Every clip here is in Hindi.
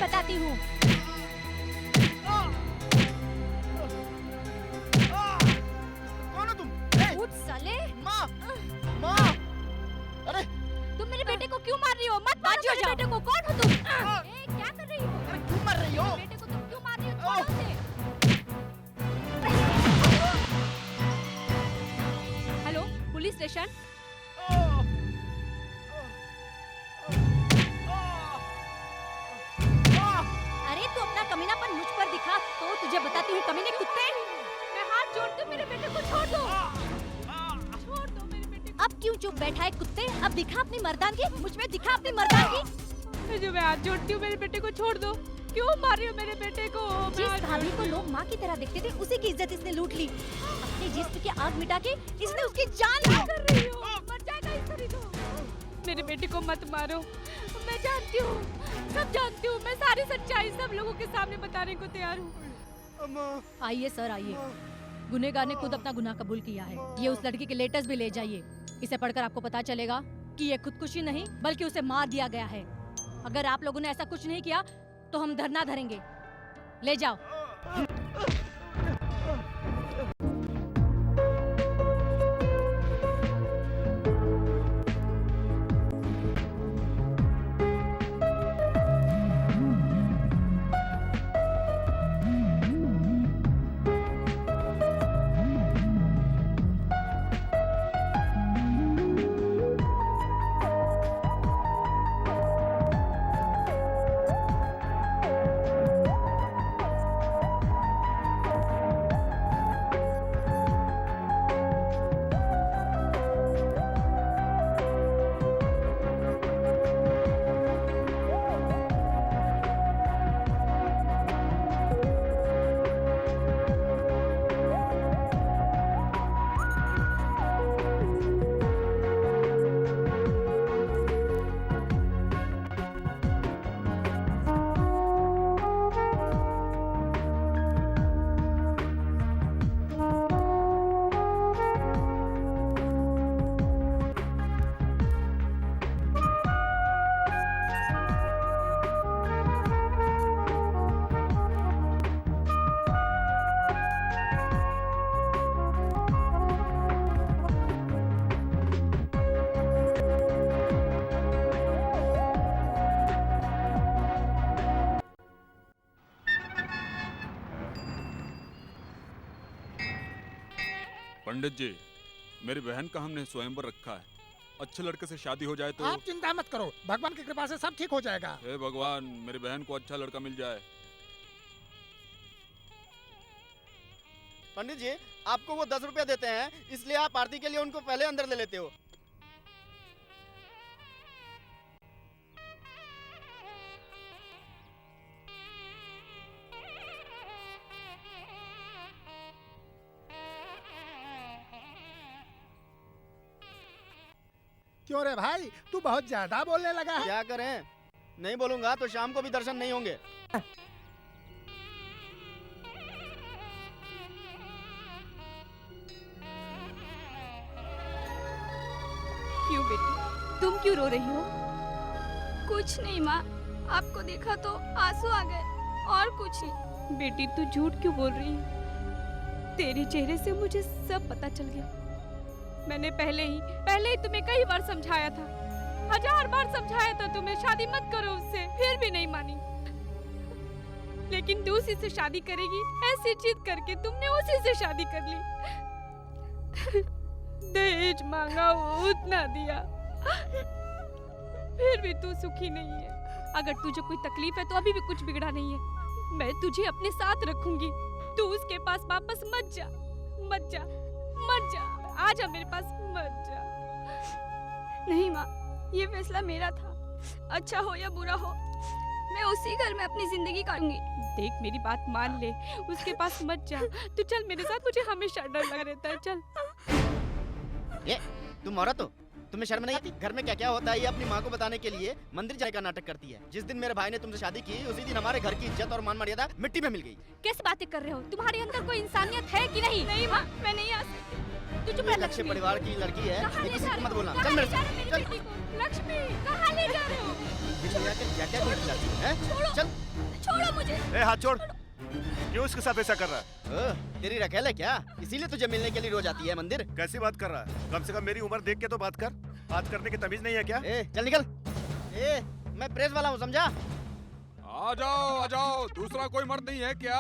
बताती हूँ। कौन हो तुम? उठ साले। माँ! माँ! अरे! तुम मेरे बेटे को क्यों मार रही हो? मत मारो मेरे बेटे को। कौन हो तुम? क्या कर रही हो? अरे क्यों मर रही हो? मेरे बेटे को तुम क्यों मार रही हो? छोड़ो उसे। Hello, police station. अरे तू अपना कमीनापन मुझ पर दिखा तो तुझे बताती हूँ कमीने कुत्ते। मैं हाथ जोड़ती हूँ, मेरे बेटे को छोड़ दो। छोड़ दो मेरे बेटे को। अब क्यों चुप बैठा है कुत्ते? अब दिखा अपनी मर्दानगी, मुझ में दिखा अपनी मर्दानगी। जो मैं हाथ जोड़ती हूँ, मेरे बेटे को छोड़ दो। क्यों मार रही हो मेरे बेटे को? जिस भाभी को लोग माँ की तरह देखते थे, उसी की इज्जत इसने लूट ली। अपने जिस्म की आग मिटा के इसने उसकी जान ली। कर रही हो? मर जाएगा इस तरह तो। मेरे बेटे को मत मारो। मैं जानती हूँ, सब जानती हूँ। मैं सारी सच्चाई सब लोगों के सामने बताने को तैयार हूँ। आइए सर, आइए। गुनहगार ने खुद अपना गुनाह कबूल किया है। ये उस लड़की के लेटर्स भी ले जाइए। इसे पढ़कर आपको पता चलेगा कि ये खुदकुशी नहीं बल्कि उसे मार दिया गया है। अगर आप लोगों ने ऐसा कुछ नहीं किया तो हम धरना धरेंगे। ले जाओ। पंडित जी, मेरी बहन का हमने स्वयंवर रखा है। अच्छे लड़के से शादी हो जाए तो। आप चिंता मत करो, भगवान की कृपा से सब ठीक हो जाएगा। हे भगवान, मेरी बहन को अच्छा लड़का मिल जाए। पंडित जी, आपको वो 10 रुपया देते हैं, इसलिए आप आरती के लिए उनको पहले अंदर ले लेते हो। क्यों रे भाई, तू बहुत ज्यादा बोलने लगा है। क्या करें, नहीं बोलूंगा तो शाम को भी दर्शन नहीं होंगे। क्यों बेटी, तुम क्यों रो रही हो? कुछ नहीं माँ, आपको देखा तो आंसू आ गए और कुछ नहीं। बेटी तू झूठ क्यों बोल रही है? तेरे चेहरे से मुझे सब पता चल गया। मैंने पहले ही तुम्हें कई बार समझाया था, 1000 बार समझाया था तुम्हें, शादी मत करो उससे, फिर भी नहीं मानी। लेकिन तू उसी से शादी करेगी ऐसी जिद करके तुमने उसी से शादी कर ली। दहेज मांगा, वो उतना दिया, फिर भी तू सुखी नहीं है। अगर तुझे कोई तकलीफ है तो अभी भी कुछ बिगड़ा नहीं है। मैं तुझे अपने साथ रखूंगी। तू उसके पास वापस मत जा, मत जा, मत जा। आजा मेरे पास, मत जा। नहीं माँ, ये फैसला मेरा था। अच्छा हो या बुरा हो, मैं उसी घर में अपनी जिंदगी काटूंगी। देख मेरी बात मान ले, उसके पास मत जा। तू चल मेरे साथ, मुझे हमेशा डर लगा रहता है। चल। ये तुम औरत हो, तुम्हें शर्म नहीं आती? घर में क्या क्या होता है ये अपनी माँ को बताने के लिए मंदिर जाने का नाटक करती है। जिस दिन मेरे भाई ने तुमसे शादी की, उसी दिन हमारे घर की इज्जत और मान मर्यादा मिट्टी में मिल गई। कैसी बातें कर रहे हो? तुम्हारे अंदर कोई इंसानियत है कि नहीं? नहीं माँ, मैं नहीं आ सकती। तू चुप ये रह लक्ष्य लक्ष्मी। परिवार की लड़की है, कहाँ ये ले किसी जा को रहे मत हो? बोलना। कहाँ चल ले मेरे जा रहे हो साथ, मेरी चल। बेटी को? लक्ष्मी, कहाँ ले जा रहे हो? बिजलिया के क्या क्या बोल चल। छोड़ो मुझे। ए हाथ छोड़। क्यों इसके साथ ऐसा कर रहा है? तेरी रखेल है क्या? इसीलिए तुझे मिलने के लिए रोज आती है मंदिर? कैसी बात कर रहा है? कम से कम मेरी उम्र देख के तो बात कर। बात करने की तमीज नहीं है क्या? चल निकल। मैं प्रेस वाला हूँ, समझा? आ जाओ, दूसरा कोई मर्द नहीं है क्या?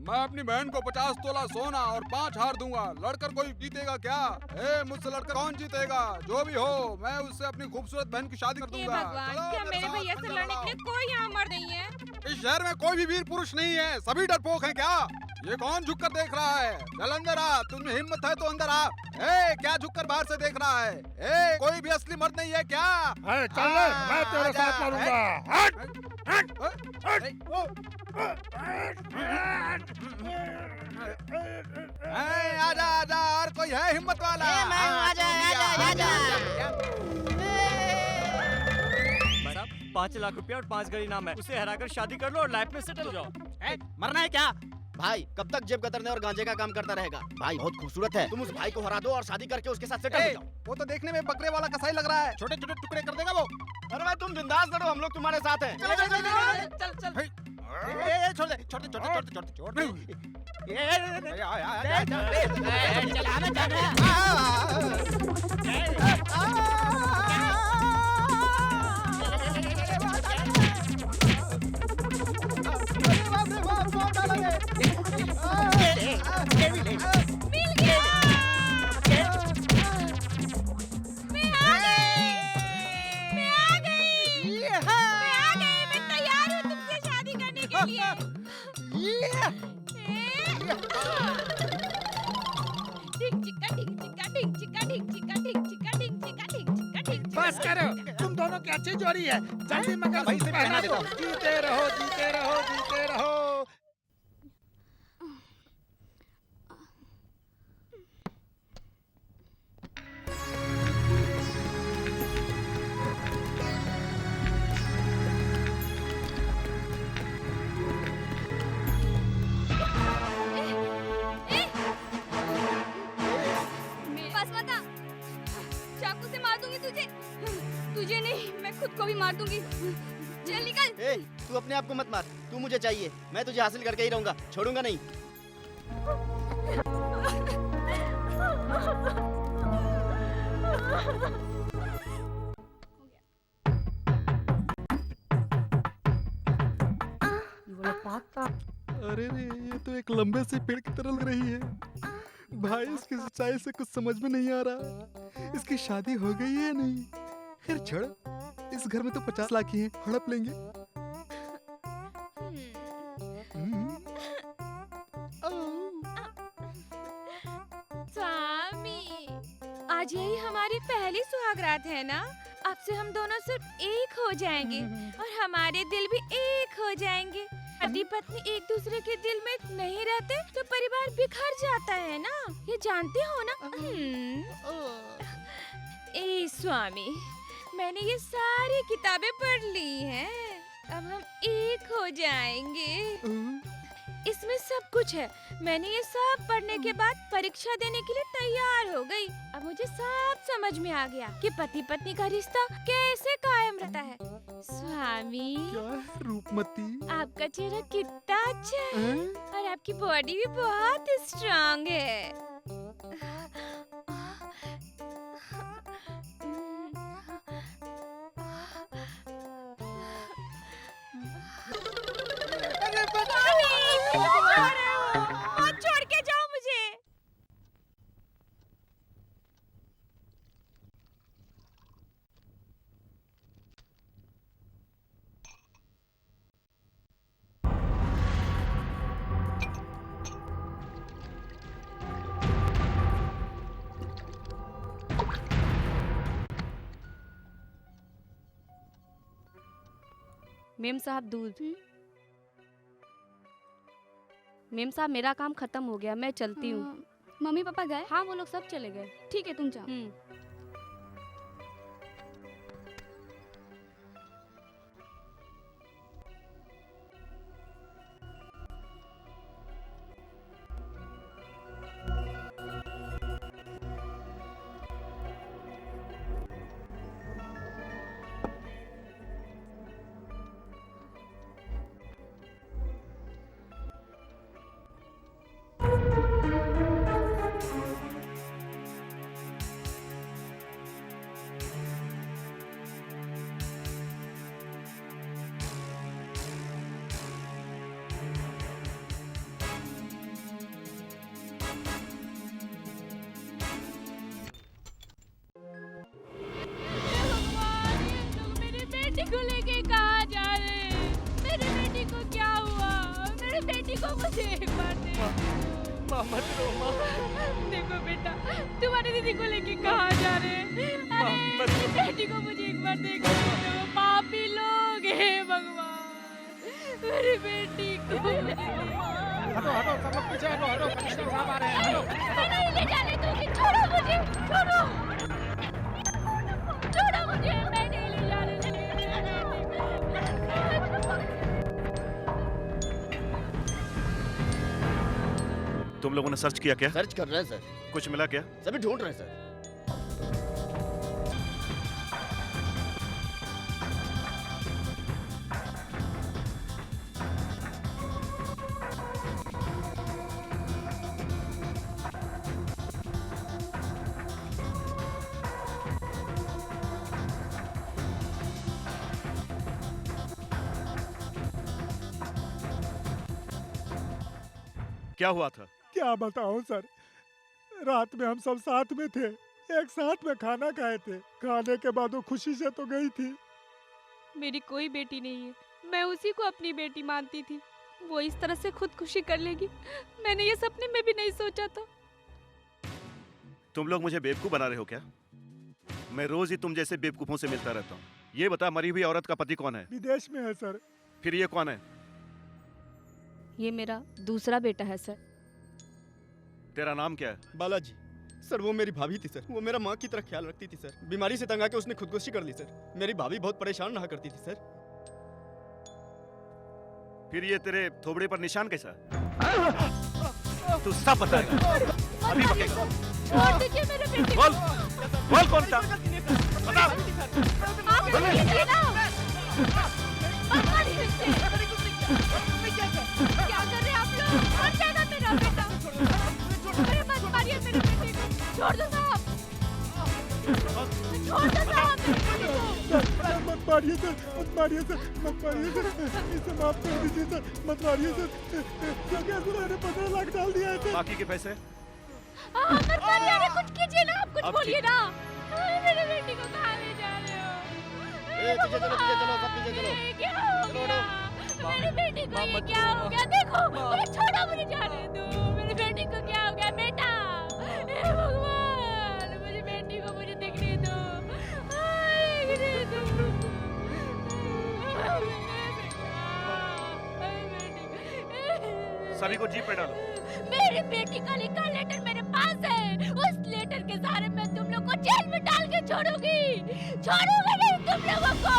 मैं अपनी बहन को 50 तोला सोना और 5 हार दूंगा। लड़कर कोई जीतेगा क्या? मुझसे लड़कर कौन जीतेगा? जो भी हो, मैं उससे अपनी खूबसूरत बहन की शादी कर दूंगा। भगवान, क्या मेरे भैया से लड़ने के लिए कोई यहाँ मर्द नहीं है? इस शहर में कोई भी वीर पुरुष नहीं है, सभी डरपोक हैं क्या? ये कौन झुक कर देख रहा है? चल अंदर आ, तुम्हें हिम्मत है तो अंदर आ। क्या झुक कर बाहर से देख रहा है? कोई भी असली मर्द नहीं है क्या? चल मैं तेरे साथ लड़ूंगा। आजा, और कोई है हिम्मत वाला? आजा। 5 लाख रुपया और 5 गड़ी नाम है, उसे हराकर शादी कर लो और लाइफ में सेटल हो जाओ। मरना है क्या? भाई कब तक जेब कतरने और गांजे का काम करता रहेगा? भाई बहुत खूबसूरत है, तुम उस भाई को हरा दो और शादी करके उसके साथ सेटल हो जाओ। वो तो देखने में बकरे वाला कसाई लग रहा है, छोटे छोटे टुकड़े कर देगा वो। अरे भाई तुम बिंदास लड़ो, हम लोग तुम्हारे साथ हैं। चल छोड़ दे, छोड़ दे। बस करो, तुम दोनों की अच्छी जोड़ी है। जल्दी मगर पहना दो। जीते रहो, जीते रहो, जीते रहो। बस मत आ। चाकू से मार दूंगी तुझे। तुझे नहीं, मैं खुद को भी मार दूंगी। चल निकल। तू अपने आप को मत मार, तू मुझे चाहिए। मैं तुझे हासिल करके ही रहूंगा, छोड़ूंगा नहीं। अरे रे, ये तो एक लंबे से पेड़ की तरह लग रही है। भाई इसकी सच्चाई से कुछ समझ में नहीं आ रहा। इसकी शादी हो गई है या नहीं? खैर छोड़, इस घर में तो 50 लाख ही हैं, हड़प लेंगे। स्वामी, आज यही हमारी पहली सुहागरात है ना? अब से हम दोनों सिर्फ एक हो जाएंगे और हमारे दिल भी एक हो जाएंगे। पति पत्नी एक दूसरे के दिल में नहीं रहते तो परिवार बिखर जाता है ना, ये जानते हो ना? ए स्वामी, मैंने ये सारी किताबें पढ़ ली हैं, अब हम एक हो जाएंगे। इसमें सब कुछ है। मैंने ये सब पढ़ने के बाद परीक्षा देने के लिए तैयार हो गई। अब मुझे सब समझ में आ गया कि पति पत्नी का रिश्ता कैसे कायम रहता है। स्वामी, क्या है रूपमती? आपका चेहरा कितना अच्छा है और आपकी बॉडी भी बहुत स्ट्रांग है। मत छोड़ के जाओ मुझे। मेम साहब दूध। मेम साहब मेरा काम खत्म हो गया, मैं चलती हूँ। मम्मी पापा गए? हाँ, वो लोग सब चले गए। ठीक है, तुम जाओ। बेटी को लेके कहाँ जा रहे हैं? मेरी बेटी को क्या हुआ? मेरी बेटी को मुझे एक बार दे माँ मत रो माँ। देखो बेटा, तुम्हारी दीदी को लेके कहाँ जा रहे हैं? अरे मेरी बेटी को मुझे एक बार देखो, पापी लोग हे भगवान, मेरी बेटी को हटो हटो, सब लोग पीछे हटो हटो, कमिश्नर साहब आ रहे हैं, हटो। मैं नहीं ले जाने दूंगी, छोड़ो मुझे, छोड़ो मुझे, मैं नहीं ले जाने दूंगी। तुम लोगों ने सर्च किया क्या? सर्च कर रहे हैं सर। कुछ मिला क्या? सभी ढूंढ रहे हैं सर। क्या हुआ था? क्या बताऊं सर, रात में हम सब साथ में थे, एक साथ में खाना खाए थे। खाने के बाद वो खुशी से तो गई थी। मेरी कोई बेटी नहीं है, मैं उसी को अपनी बेटी मानती थी। वो इस तरह से खुदकुशी कर लेगी, मैंने ये सपने में भी नहीं सोचा था। तुम लोग मुझे बेवकूफ बना रहे हो क्या? मैं रोज ही तुम जैसे बेवकूफों से मिलता रहता हूँ। ये बता, मरी हुई औरत का पति कौन है? विदेश में है सर। फिर ये कौन है? ये मेरा दूसरा बेटा है सर। तेरा नाम क्या है? बालाजी। सर वो मेरी भाभी थी सर, वो मेरा माँ की तरह ख्याल रखती थी सर। बीमारी से तंग आके उसने खुदकुशी कर ली सर। मेरी भाभी बहुत परेशान रहा करती थी सर। फिर ये तेरे थोबड़े पर निशान कैसा? तू सब बताएगा, अभी बकेगा। छोड़ दीजिए मेरे बेटे बोल, बोल कौन था? बता। आप कीजिए ना। मत मारिए इसे। क्या कर रहे हैं आप लोग? मर जाएगा मेरा बेटा। अरे मत मारिए मेरे बेटे को। छोड़ दो साहब। छोड़ दो साहब मेरे बेटे को। मत मारिए सर, मत मारिए सर, मत मारिए सर, इसे माफ कर दीजिए सर, मत मारिए सर। मैंने 15 लाख डाल दिया है सर। बाकी के पैसे? मत मारिए, अरे कुछ कीजिए ना, आप कुछ बोलिए ना। अरे मेरे बेटी को कहाँ ले जा रहे हो? पीछे चलो, पीछे चलो, सब पीछे चलो। ये क्या हो गया? मेरी बेटी को ये क्या हो गया? देखो, मुझे छोड़ो, मुझे जाने दो। मेरी बेटी को क्या हो गया बेटा? हे भगवान, मेरी बेटी को मुझे देखने दो, देखने दो। सभी को जीप पे डालो। मेरी बेटी का लिखा लेटर मेरे पास है। उस लेटर के सहारे मैं तुम लोग को जेल में डाल के छोड़ूंगी। छोड़ूंगी नहीं तुम लोगों को,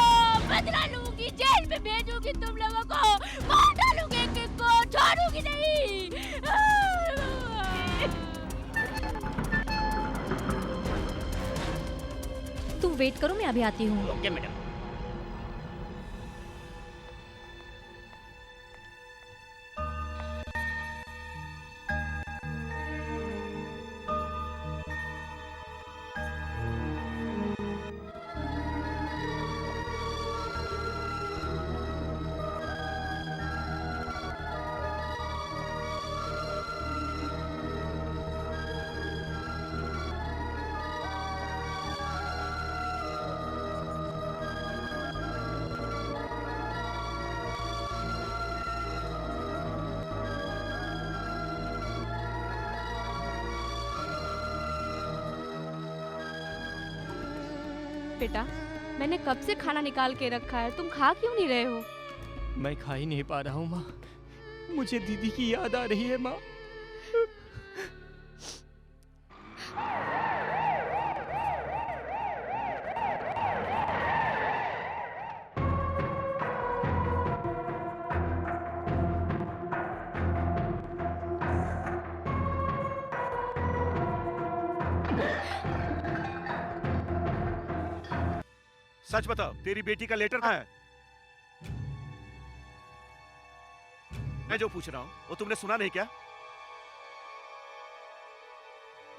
बदला लूंगी, जेल में भेजूंगी तुम लोगों को, मार डालूंगी एक-एक को, छोड़ूंगी नहीं। तुम वेट करो, मैं अभी आती हूँ। Okay madam. बेटा, मैंने कब से खाना निकाल के रखा है, तुम खा क्यों नहीं रहे हो? मैं खा ही नहीं पा रहा हूँ माँ। मुझे दीदी की याद आ रही है माँ। सच बताओ, तेरी बेटी का लेटर कहाँ है? मैं जो पूछ रहा हूँ वो तुमने सुना नहीं क्या?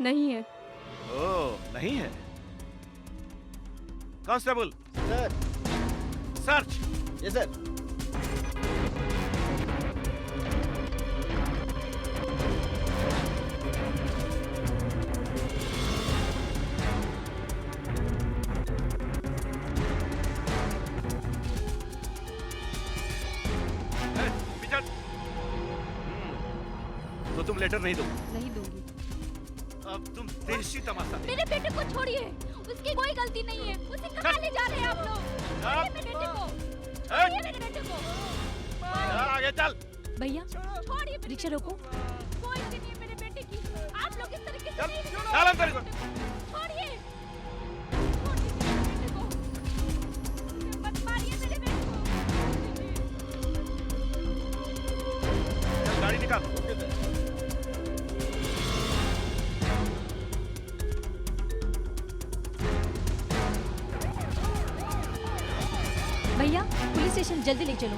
नहीं है। ओह, नहीं है। Constable, sir. Search. Yes sir. तुम लेटर नहीं दो। नहीं दूंगी। अब तुम देशी तमाशा मेरे बेटे को छोड़िए, उसकी कोई गलती नहीं है। उसे कहाँ ले जा रहे हैं आप लोग? छोड़िए मेरे बेटे को, छोड़िए मेरे बेटे को। आगे चल। भैया छोड़िए मेरे रिक्शा रोको। कोई गलती नहीं है मेरे बेटे की। आप लोग इस तरीके से नहीं चल अंदर को। छोड़िए, छोड़िए मेरे बेटे को, मत मारिए मेरे बेटे को। चल गाड़ी निकाल। भैया पुलिस स्टेशन जल्दी ले चलो।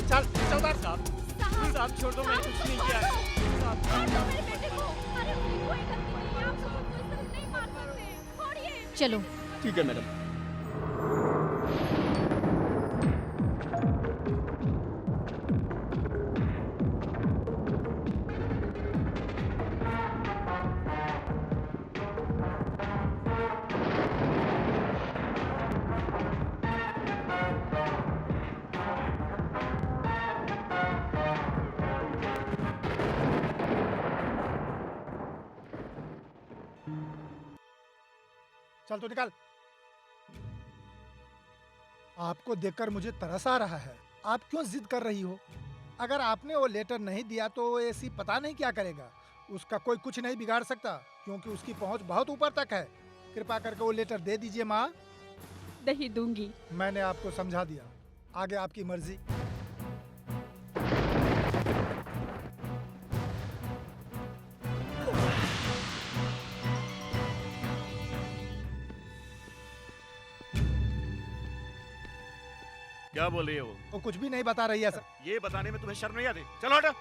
चल चौधर साहब छोड़ दो, मैंने कुछ नहीं किया है। छोड़ दो मेरे बेटे को। अरे उसकी कोई गलती नहीं है, आप लोग उसको इस तरह नहीं मार सकते। छोड़िए। चलो। ठीक है मैडम। चल तो निकाल। आपको देखकर मुझे तरस आ रहा है। आप क्यों जिद कर रही हो? अगर आपने वो लेटर नहीं दिया तो वो एसी पता नहीं क्या करेगा। उसका कोई कुछ नहीं बिगाड़ सकता क्योंकि उसकी पहुंच बहुत ऊपर तक है। कृपा करके वो लेटर दे दीजिए माँ। नहीं दूंगी। मैंने आपको समझा दिया, आगे आपकी मर्जी। क्या बोल रही है वो? वो कुछ भी नहीं बता रही है सर। ये बताने में तुम्हें शर्म नहीं आती? चलो हटो।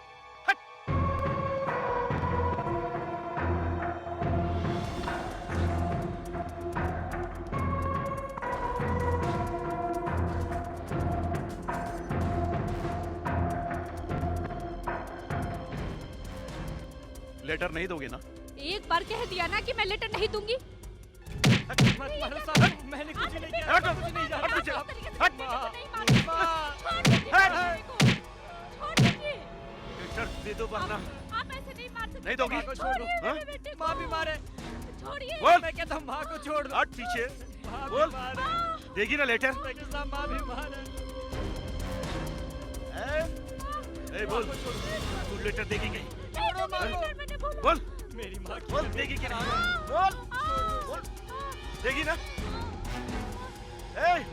लेटर नहीं दोगे ना? एक बार कह दिया ना कि मैं लेटर नहीं दूंगी। मत मारो साहब, मैंने कुछ नहीं किया। हटो, कुछ नहीं हट पीछे, हट लेटर दे दो वरना आप ऐसे नहीं मार सकते। नहीं दोगी? माँ को छोड़ दो। हाँ? माँ भी मारे। छोड़िए। बोल। मैं कहता हूँ माँ को छोड़ दो। हट पीछे। माँ भी बोल। मारे। देगी ना लेटर? लेकिन साहब माँ भी मारे। ए बोल, तू लेटर देगी नहीं? छोड़ो माँ को। मैंने बोला। बोल, मेरी माँ की बोल देगी कि नहीं? बोल, बोल, देगी ना? ए,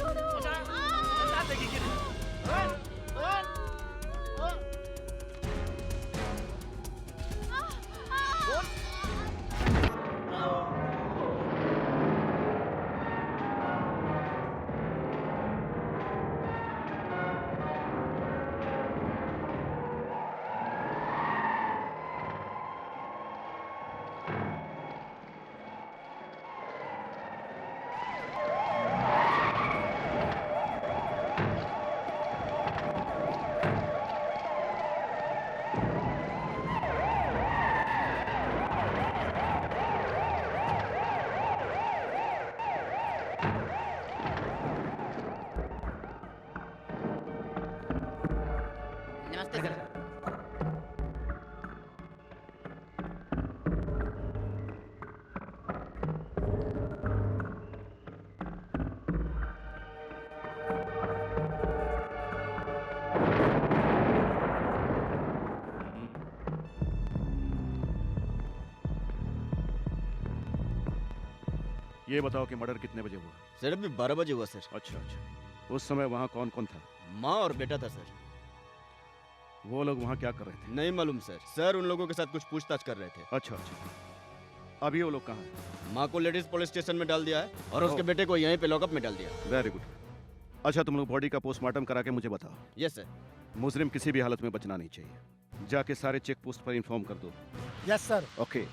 बता देगी कि नहीं? नमस्ते सर। ये बताओ कि मर्डर कितने बजे हुआ? सर अभी 12 बजे हुआ सर। अच्छा अच्छा। उस समय वहाँ कौन कौन था? माँ और बेटा था सर। वो लोग वहाँ क्या कर रहे थे? नहीं मालूम सर। सर उन लोगों के साथ कुछ पूछताछ कर रहे थे। अच्छा अच्छा। अभी वो लोग कहाँ हैं? माँ को लेडीज पुलिस स्टेशन में डाल दिया है और उसके ओह। बेटे को यहीं पे लॉकअप में डाल दिया। Very good. अच्छा, तुम लोग बॉडी का पोस्टमार्टम करा के मुझे बताओ। Yes sir. मुजरिम किसी भी हालत में बचना नहीं चाहिए। जाके सारे चेक पोस्ट पर इन्फॉर्म कर दो। Yes sir. ओके।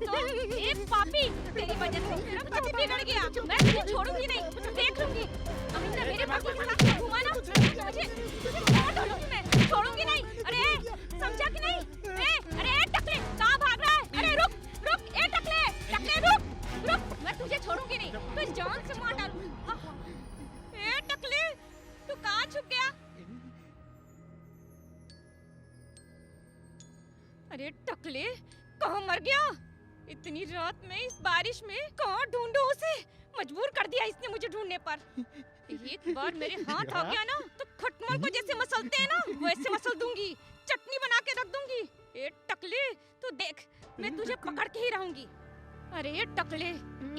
तो ए पापी, तेरी वजह से मेरा पति बिगड़ गया। मैं तुझे छोड़ूंगी नहीं, देख लूंगी। अमिता मेरे पति के साथ घुमा ना, तुझे छोड़ दूंगी मैं, छोड़ूंगी नहीं। अरे समझा कि नहीं? अरे टकले, कहाँ भाग रहा है? अरे रुक रुक, ए टकले, टकले रुक रुक, मैं तुझे छोड़ूंगी नहीं, तुझे जान से मार डालूंगी। ए टकले, तू कहाँ छुप गया? अरे टकले, कहाँ मर गया? इतनी रात में इस बारिश में कहाँ ढूंढूं उसे? मजबूर कर दिया इसने मुझे ढूंढने पर। एक बार मेरे हाथ आ गया ना तो खटमल को जैसे मसलते हैं ना वैसे मसल दूंगी, चटनी बना के रख दूंगी। ए टकले, तू देख मैं तुझे पकड़ के ही रहूंगी। अरे टकले,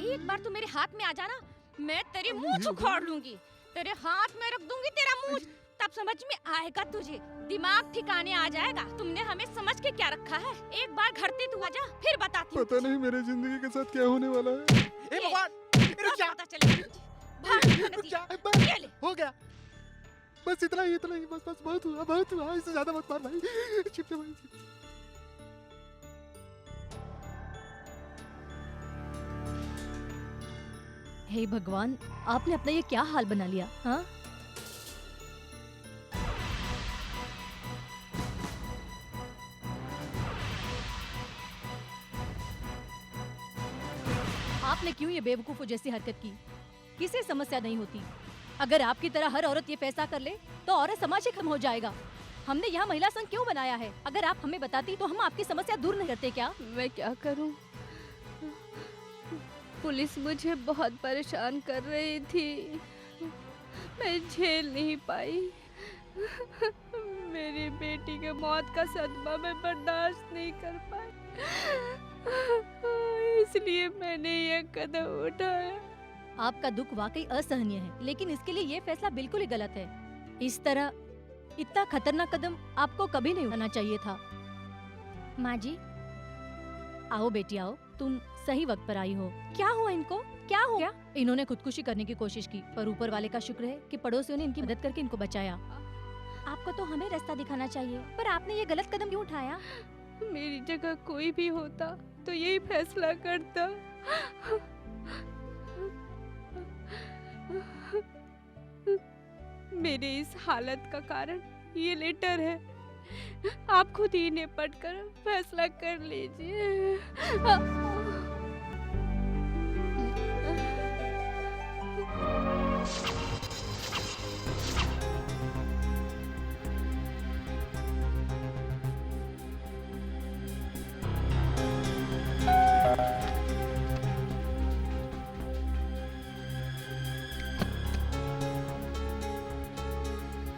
एक बार तू मेरे हाथ में आ जाना, मैं तेरे मुंह उखाड़ लूंगी, तेरे हाथ में रख दूंगी तेरा मुंह, तब समझ में आएगा तुझे, दिमाग ठिकाने आ जाएगा। तुमने हमें समझ के क्या रखा है? एक बार घर पे तू आजा, फिर बताती हूँ। पता नहीं मेरे जिंदगी के साथ क्या होने वाला है। ए भगवान, पता चलेगा तुझे। भाग रुक जा, नतीजा। ये ले। हो गया, बस इतना ही बस बस, बहुत हुआ, इससे ज्यादा मत मार भाई। छिप जा भाई। हे भगवान, आपने अपना ये क्या हाल बना लिया? हाँ, आपने क्यों ये बेवकूफों जैसी हरकत की? किसी समस्या नहीं होती। अगर आपकी तरह हर औरत ये फैसला कर ले तो औरत समाज से खत्म हो जाएगा। हमने यहाँ महिला संघ क्यों बनाया है? अगर आप हमें बताती तो हम आपकी समस्या दूर नहीं करते क्या? मैं क्या करूं? पुलिस मुझे बहुत परेशान कर रही थी, मैं झेल नहीं पाई। मेरी बेटी के मौत का सदमा मैं बर्दाश्त नहीं कर पाई, इसलिए मैंने ये कदम उठाया। आपका दुख वाकई असहनीय है, लेकिन इसके लिए ये फैसला बिल्कुल ही गलत है। इस तरह इतना खतरनाक कदम आपको कभी नहीं उठाना चाहिए था। माँ जी, आओ बेटी आओ, तुम सही वक्त पर आई हो। क्या हुआ इनको? क्या हो गया? इन्होंने खुदकुशी करने की कोशिश की, पर ऊपर वाले का शुक्र है कि पड़ोसियों ने इनकी मदद करके इनको बचाया। आपको तो हमें रास्ता दिखाना चाहिए, पर आपने ये गलत कदम क्यों उठाया? मेरी जगह कोई भी होता तो यही फैसला करता। मेरे इस हालत का कारण ये लेटर है, आप खुद ही निपट कर फैसला कर लीजिए।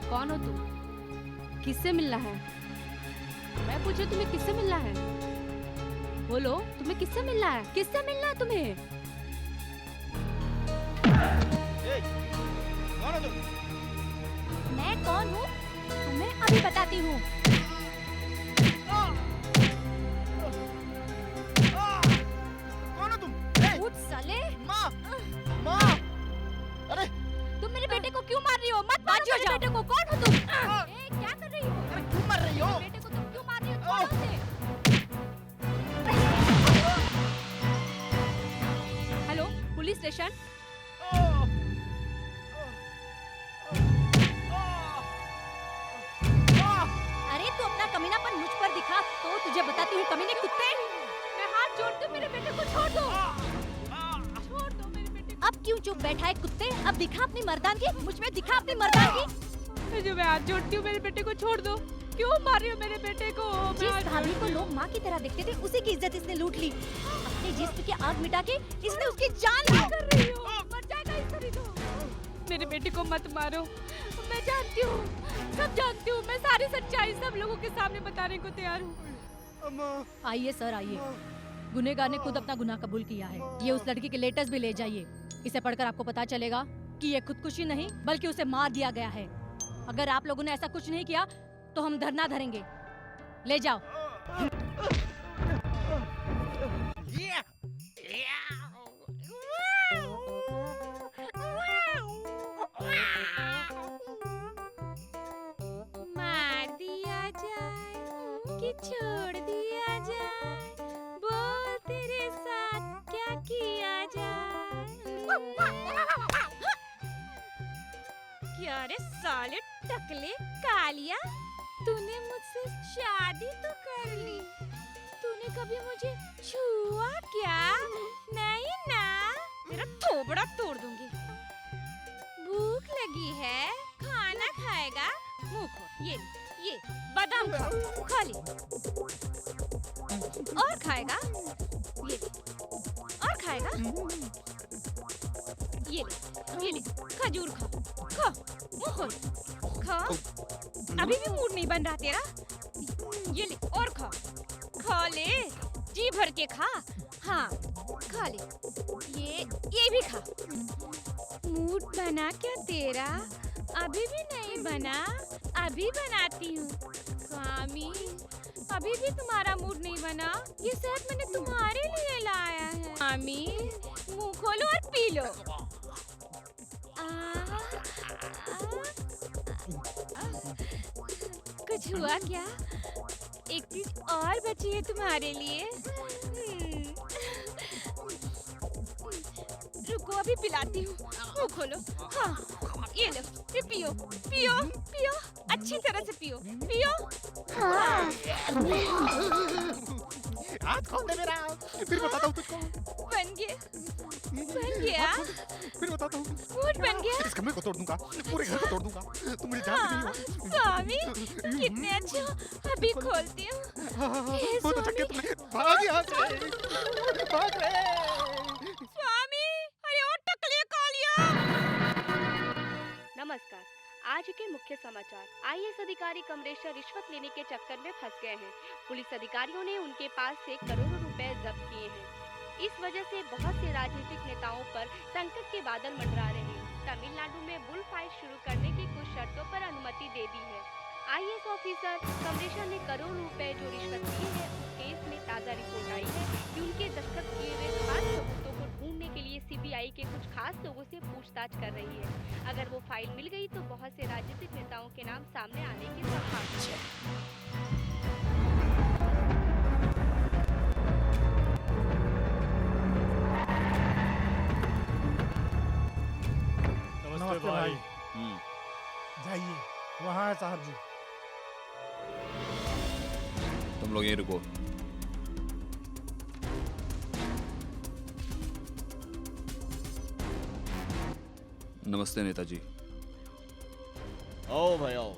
कौन हो तुम? किससे मिलना है? मैं पूछू तुम्हें किससे मिलना है? बोलो, तुम्हें किससे मिलना है? किससे मिलना है तुम्हें? ए, कौन हो तुम? मैं कौन हूँ तुम्हें अभी बताती हूँ। कौन हो तुम? उठ साले! माँ, माँ, अरे तुम मेरे बेटे को क्यों मार रही हो? मत मारो मेरे बेटे को। कौन हो तुम? ए, क्या कर रही हो? अरे क्यों मर रही हो? बेटे को तुम क्यों मार रही हो? छोड़ो उसे। Hello, police station. अरे तू अपना कमीनापन मुझ पर दिखा तो तुझे बताती हूँ कमीने कुत्ते। मैं हाथ जोड़ती हूँ, मेरे बेटे को छोड़ दो। छोड़ दो मेरे बेटे को। अब क्यों चुप बैठा है कुत्ते? अब दिखा अपनी मर्दानगी, मुझ में दिखा अपनी मर्दानगी। जो मैं हाथ जोड़ती हूँ, मेरे बेटे को छोड़ दो। क्यों मार रही हो मेरे बेटे को? मैं जिस हाथ भाभी जोड़ती को हूँ। लोग माँ की तरह देखते थे, उसी की इज्जत इसने लूट ली। अपने जिस्म की आग मिटा के इसने उसकी जान ली। कर रही हो? मर जाएगा इस तरह तो। मेरे बेटे को मत मारो, मैं जानती हूँ, सब जानती हूँ। मैं सारी सच्चाई सब लोगों के सामने बताने को तैयार हूँ। आइए सर, आइए। गुनहगार ने खुद अपना गुनाह कबूल किया है। ये उस लड़की के लेटर्स भी ले जाइए। इसे पढ़कर आपको पता चलेगा कि ये खुदकुशी नहीं बल्कि उसे मार दिया गया है। अगर आप लोगों ने ऐसा कुछ नहीं किया तो हम धरना धरेंगे। ले जाओ। मार दिया जाए कि छोड़ दिया जाए, बोल तेरे क्या रे साले टकले कालिया, तूने मुझसे शादी तो कर ली, तूने कभी मुझे छुआ क्या? नहीं ना, तेरा थोबड़ा तोड़ दूंगी। भूख लगी है, खाना खाएगा? मुंह खोल, ये बादाम खा ले। और खाएगा? ये ले। और खाएगा? ये ले खजूर खा, मुंह खोल, खा। अभी भी मूड नहीं बन रहा तेरा? ये ले और खा ले, जी भर के खा। हाँ खा ले, ये भी खा। मूड बना क्या तेरा? अभी भी नहीं बना, अभी बनाती हूँ। स्वामी, अभी भी तुम्हारा मूड नहीं बना? ये शहद मैंने तुम्हारे लिए लाया है। स्वामी, मुंह खोलो और पी लो। कुछ हुआ क्या? एक चीज और बची है तुम्हारे लिए। रुको अभी पिलाती हूँ। मुंह खोलो। हाँ ये लो, ये पियो पियो पियो, अच्छी तरह से पियो पियो। हाँ। हाथ खोल दे मेरा, फिर बताता हूँ तुझको। बन गया फिर बताता हूँ। मूड बन गया। इस कमरे को तोड़ दूंगा, पूरे घर को तोड़ दूंगा, तुम मुझे जानती नहीं हो। स्वामी कितने अच्छे हो, अभी खोलती हूँ। बहुत अच्छा किया तुमने, भाग यहाँ से, भाग रे। स्वामी, अरे ओ टकले कालिया। नमस्कार, आज के मुख्य समाचार। आईएएस अधिकारी कमरेशर रिश्वत लेने के चक्कर में फंस गए हैं। पुलिस अधिकारियों ने उनके पास से करोड़ों रुपए जब्त किए हैं। इस वजह से बहुत से राजनीतिक नेताओं पर संकट के बादल मंडरा रहे हैं। तमिलनाडु में बुल फाइट शुरू करने की कुछ शर्तों पर अनुमति दे दी है। आईएएस ऑफिसर कमरेशर ने करोड़ों रुपए जो रिश्वत ली है, उस केस में ताज़ा रिपोर्ट आई है कि उनके दस्तखत किए हुए खास सबूतों को ढूंढने के लिए सीबीआई के कुछ खास लोगों से पूछताछ कर रही है। अगर वो फाइल मिल गई तो बहुत से राजनीतिक नेताओं के नाम सामने आने की संभावना है। नमस्ते भाई। जाइए, वहाँ है साहब जी। तुम लोग यहीं रुको। नमस्ते नेताजी। आओ भाई आओ।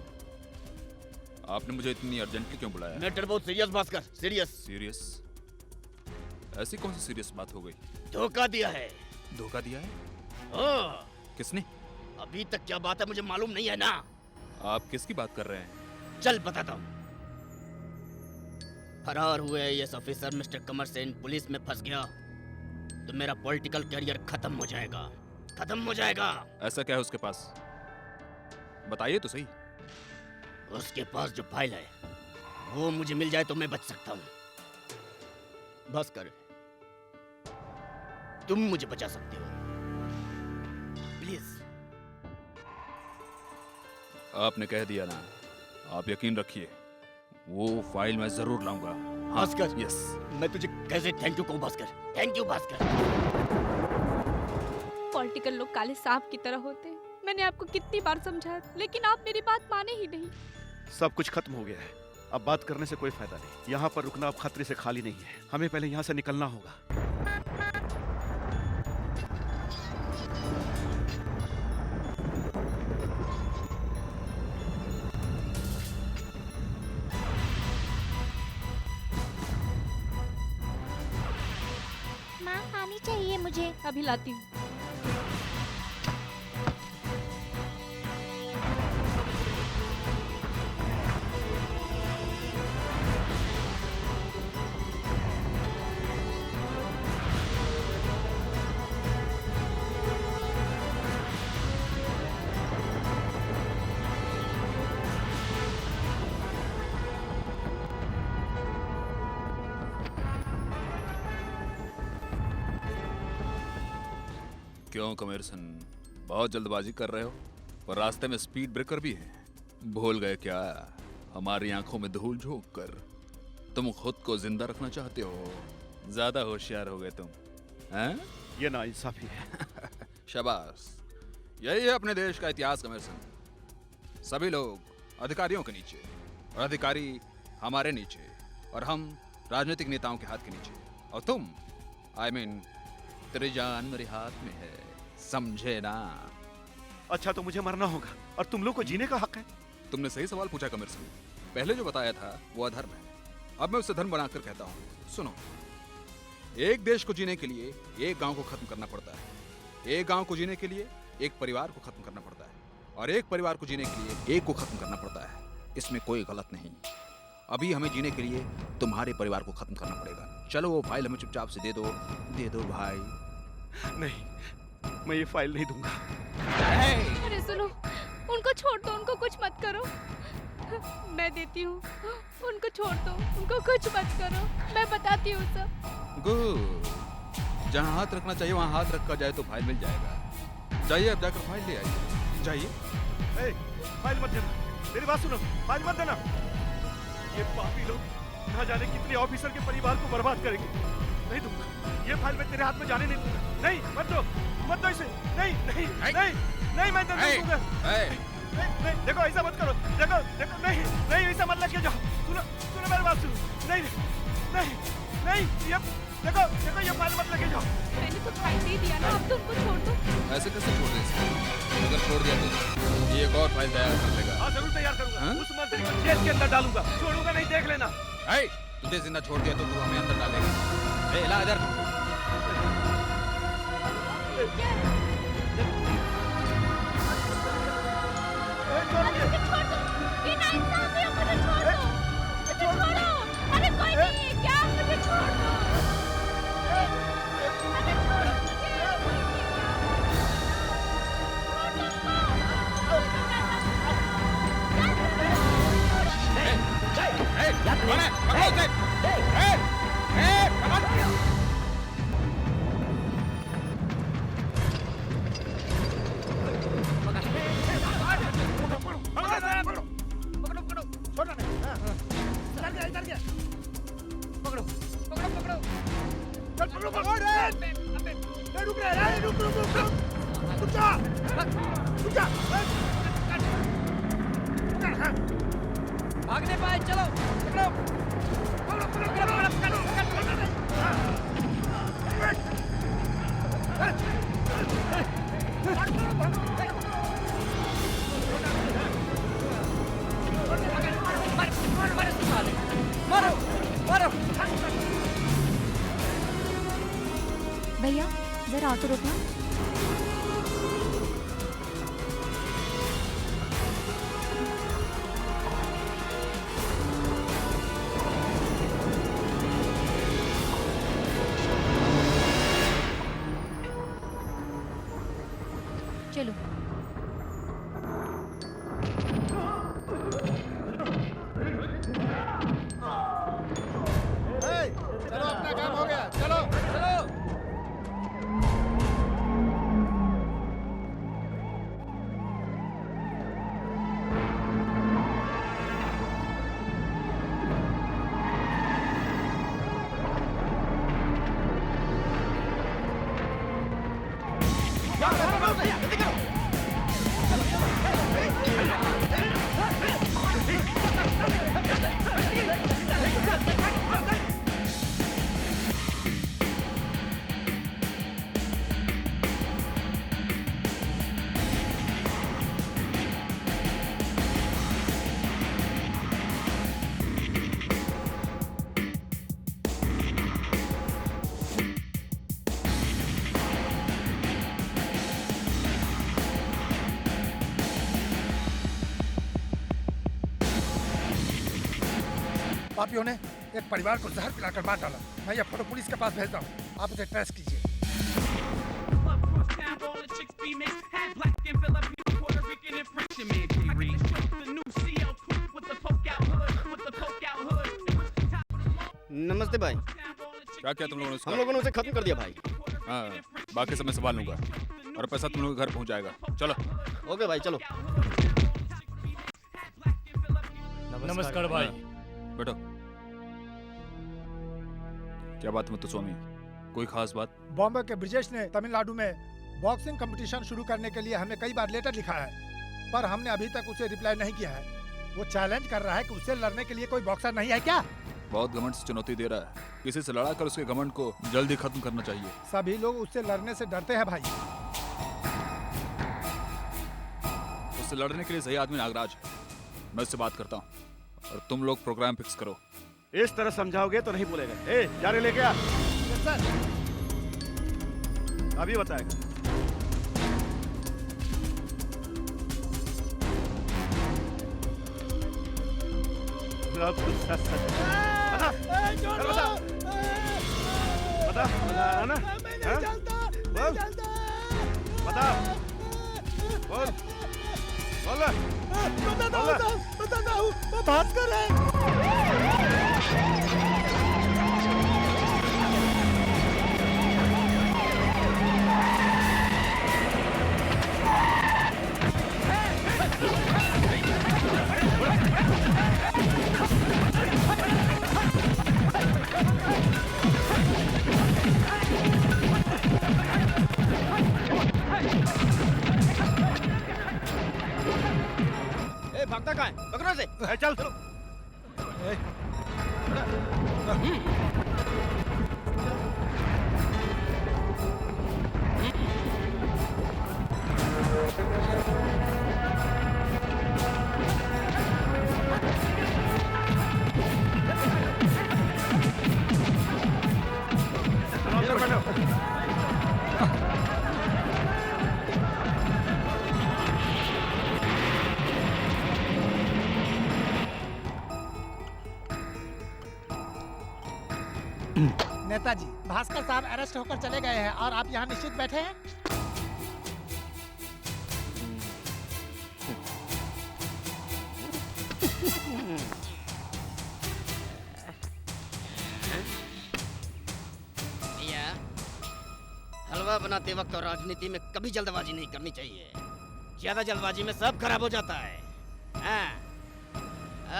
आपने मुझे इतनी अर्जेंटली क्यों बुलाया? मैटर बहुत सीरियस भास्कर, सीरियस। सीरियस? ऐसी कौन सी सीरियस बात हो गई? धोखा दिया है। धोखा दिया है? हाँ। किसने? अभी तक क्या बात है मुझे मालूम नहीं है ना। आप किसकी बात कर रहे हैं? चल बताता हूँ। फरार हुए आईएएस ऑफिसर मिस्टर कमर सेन पुलिस में फंस गया तो मेरा पॉलिटिकल करियर खत्म हो जाएगा, खत्म हो जाएगा। ऐसा क्या है उसके पास? बताइए तो सही। उसके पास जो फाइल है वो मुझे मिल जाए तो मैं बच सकता हूँ। भास्कर, तुम मुझे बचा सकते हो, प्लीज। आपने कह दिया ना, आप यकीन रखिए वो फाइल मैं जरूर लाऊंगा। भास्कर, यस। मैं तुझे कैसे थैंक यू कहूँ Bhaskar? Thank you Bhaskar. Political लोग काले सांप की तरह होते हैं। मैंने आपको कितनी बार समझाया, लेकिन आप मेरी बात माने ही नहीं। सब कुछ खत्म हो गया है, अब बात करने से कोई फायदा नहीं। यहाँ पर रुकना अब खतरे से खाली नहीं है, हमें पहले यहाँ से निकलना होगा। माँ पानी चाहिए मुझे। अभी लाती हूँ। क्यों कमेरसन, बहुत जल्दबाजी कर रहे हो? पर रास्ते में स्पीड ब्रेकर भी है। भूल गए क्या? हमारी आंखों में धूल झोंक कर तुम खुद को जिंदा रखना चाहते हो। ज्यादा होशियार हो गए तुम, हैं? ये नाइंसाफी है। शाबाश, यही है अपने देश का इतिहास कमेरसन। सभी लोग अधिकारियों के नीचे और अधिकारी हमारे नीचे और हम राजनीतिक नेताओं के हाथ के नीचे और तुम तेरी जान मेरे हाथ में है, समझे ना? अच्छा तो मुझे मरना होगा और तुम लोग को जीने का हक है। तुमने सही सवाल पूछा कमर सिंह। पहले जो बताया था वो अधर्म है, अब मैं उसे धर्म बनाकर कहता हूँ। सुनो, एक देश को जीने के लिए एक गांव को खत्म करना पड़ता है, एक गांव को जीने के लिए एक परिवार को खत्म करना पड़ता है, और एक परिवार को जीने के लिए एक को खत्म करना पड़ता है। इसमें कोई गलत नहीं। अभी हमें जीने के लिए तुम्हारे परिवार को खत्म करना पड़ेगा। चलो वो फाइल हमें चुपचाप से दे दो भाई। नहीं, मैं ये फाइल नहीं दूंगा। अरे सुनो, उनको छोड़ दो, उनको कुछ मत करो। मैं देती हूँ, उनको छोड़ दो, उनको कुछ मत करो, मैं बताती हूँ सब। गुड, जहाँ हाथ रखना चाहिए वहाँ हाथ रखा जाए तो फाइल मिल जाएगा। जाइए अब जाकर फाइल ले आइए, जाइए। फाइल मत देना, मेरी बात सुनो, फाइल मत देना। ये पापी लोग न जाने कितने ऑफिसर के परिवार को बर्बाद करेंगे। नहीं दूंगा, ये फाइल मैं तेरे हाथ में जाने नहीं दूंगा। नहीं, मत दो इसे। नहीं नहीं नहीं नहीं, मैं नहीं दूंगा। नहीं, देखो ऐसा मत करो, देखो नहीं नहीं, ऐसा मत लेके जाओ। सुनो मेरी बात सुनो। नहीं नहीं नहीं, ये देखो ये फाइल मत लेके जाओ। मैंने तो फाइल दे दिया ना, अब तो उनको छोड़ दो। ऐसे कैसे छोड़ दे इसको? अगर छोड़ दिया तो ये एक और फाइल तैयार कर लेगा। हाँ जरूर तैयार करूंगा। उस मंत्री को जेल के अंदर डालूंगा, छोड़ूंगा नहीं, देख लेना। तुझे जिंदा छोड़ दिया तो तू हमें अंदर डालेगा। ला इधर। भागने पाए, चलो पकड़ो। मारो। भैया जरा ऑटो रोकना। चलो। चलो अपना काम हो गया, चलो। पापियों ने एक परिवार को जहर पिलाकर मार डाला। मैं यह फोटो पुलिस के पास भेजता हूँ, आप उसे ट्रेस कीजिए। नमस्ते भाई। क्या तुम लोगों ने? हम लोगों ने उसे खत्म कर दिया भाई। हाँ, बाकी सब मैं संभाल लूंगा और पैसा तुम लोगों के घर पहुंच जाएगा। चलो। ओके भाई, चलो। नमस्कार भाई। बैठो। क्या बात है मुत्तुस्वामी? कोई खास बात? बॉम्बे के ब्रिजेश ने तमिलनाडु में बॉक्सिंग कंपटीशन शुरू करने के लिए हमें कई बार लेटर लिखा है, पर हमने अभी तक उसे रिप्लाई नहीं किया है। वो चैलेंज कर रहा है कि उससे लड़ने के लिए कोई बॉक्सर नहीं है क्या? बहुत घमंड से चुनौती दे रहा है। किसी से लड़ा कर उसके घमंड को जल्दी खत्म करना चाहिए। सभी लोग उससे लड़ने से डरते हैं भाई। उससे लड़ने के लिए सही आदमी नागराज है। मैं उससे बात करता हूँ और तुम लोग प्रोग्राम फिक्स करो। इस तरह समझाओगे तो नहीं बोलेगा। ए, जाने लेके आ। अभी बताएगा। बता ना, बता, बोल, बताता हूँ, भास्कर है। भागता कहाँ है? पकड़ो इसे। चल। नेताजी, भास्कर साहब अरेस्ट होकर चले गए हैं और आप यहाँ निश्चित बैठे हैं। भैया, हलवा बनाते वक्त और राजनीति में कभी जल्दबाजी नहीं करनी चाहिए। ज्यादा जल्दबाजी में सब खराब हो जाता है। हाँ।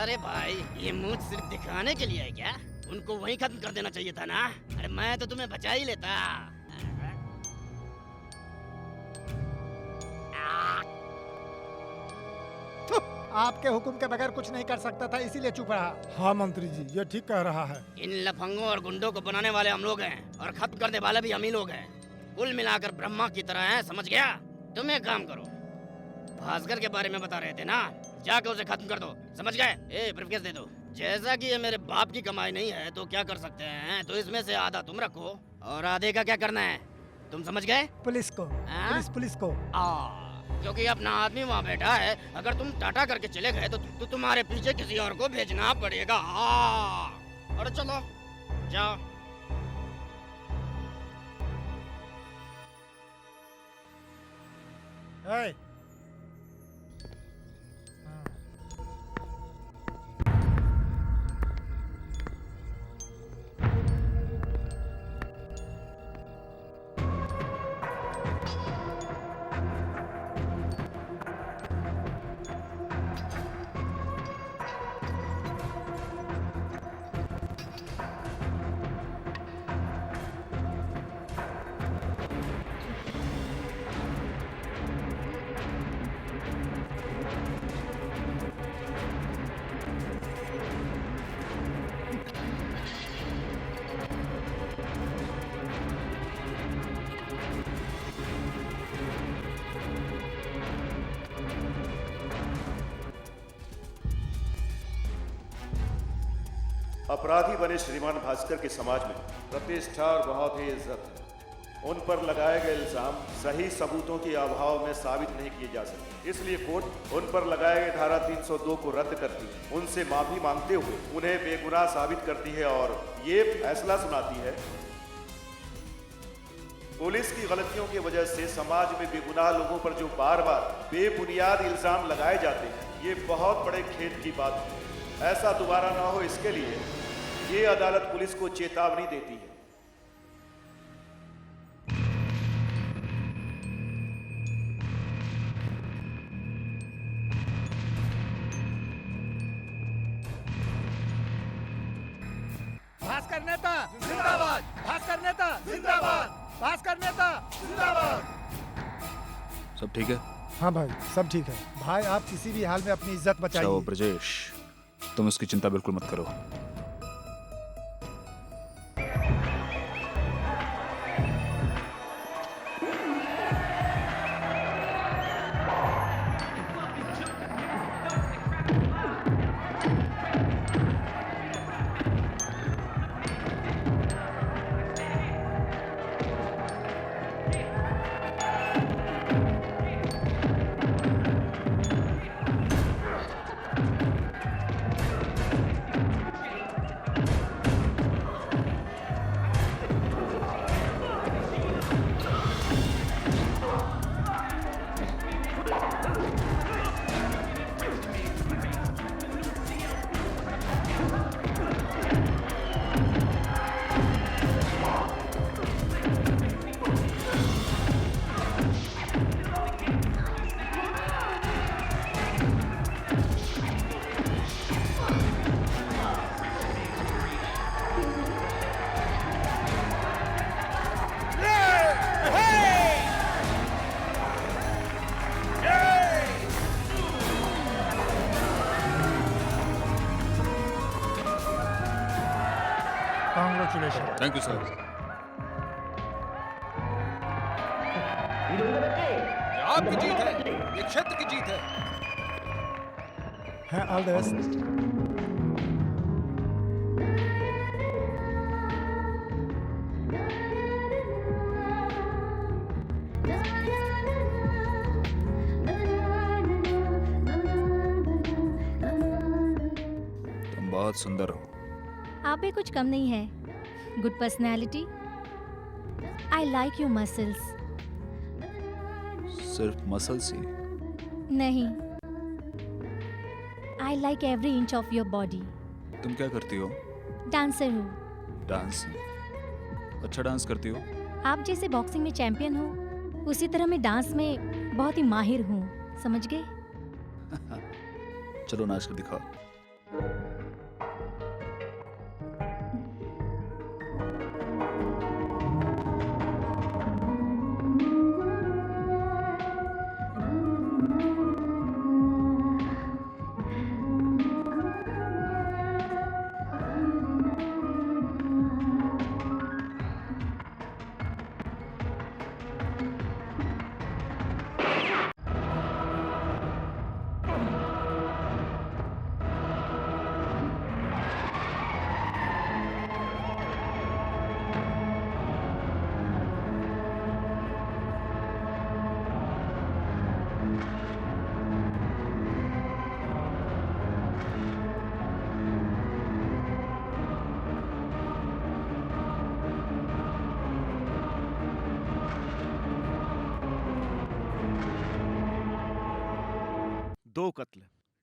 अरे भाई, ये मुझ सिर्फ दिखाने के लिए है क्या? उनको वहीं खत्म कर देना चाहिए था ना। अरे मैं तो तुम्हें बचा ही लेता। आपके हुक्म के बगैर कुछ नहीं कर सकता था, इसीलिए चुप रहा। हाँ मंत्री जी, ये ठीक कह रहा है। इन लफंगों और गुंडों को बनाने वाले हम लोग हैं और खत्म करने वाले भी हम ही लोग हैं। कुल मिलाकर ब्रह्मा की तरह हैं, समझ गया? तुम एक काम करो, भास्कर के बारे में बता रहे थे ना, जाके उसे खत्म कर दो, समझ गए? ए, ब्रीफकेस दे दो। जैसा कि ये मेरे बाप की कमाई नहीं है तो क्या कर सकते हैं, तो इसमें से आधा तुम रखो और आधे का क्या करना है, तुम समझ गए? पुलिस को। पुलिस को। क्योंकि अपना आदमी वहाँ बैठा है, अगर तुम टाटा करके चले गए तो तुम्हारे पीछे किसी और को भेजना पड़ेगा। और चलो जाओ। अपराधी बने श्रीमान भास्कर के समाज में प्रतिष्ठा और बहुत ही इज्जत है। उन पर लगाए गए इल्जाम सही सबूतों के अभाव में साबित नहीं किए जा सकते, इसलिए कोर्ट उन पर लगाए गए धारा 302 को रद्द करती है, उनसे माफी मांगते हुए उन्हें बेगुनाह साबित करती है और ये फैसला सुनाती है पुलिस की गलतियों की वजह से समाज में बेगुनाह लोगों पर जो बार बार बेबुनियाद इल्जाम लगाए जाते हैं, ये बहुत बड़े खेद की बात है। ऐसा दोबारा ना हो, इसके लिए ये अदालत पुलिस को चेतावनी देती है। भास्कर नेता जिंदाबाद, भास्कर नेता जिंदाबाद, भास्कर नेता जिंदाबाद। सब ठीक है? हाँ भाई, सब ठीक है। भाई आप किसी भी हाल में अपनी इज्जत अच्छा बचाइए। वो ब्रजेश, तुम उसकी चिंता बिल्कुल मत करो। Congratulations. Thank you sir. ये आपकी जीत है, ये क्षेत्र की जीत है। है ऑल द बेस्ट। तुम बहुत सुंदर हो। आप भी कुछ कम नहीं है। Good personality. I like your muscles. सिर्फ मसल्स ही? नहीं, I like every inch of your body. तुम क्या करती हो? डांसर हूँ। डांस? अच्छा डांस करती हो? आप जैसे बॉक्सिंग में चैंपियन हो, उसी तरह मैं डांस में बहुत ही माहिर हूँ, समझ गए? चलो नाच कर दिखाओ।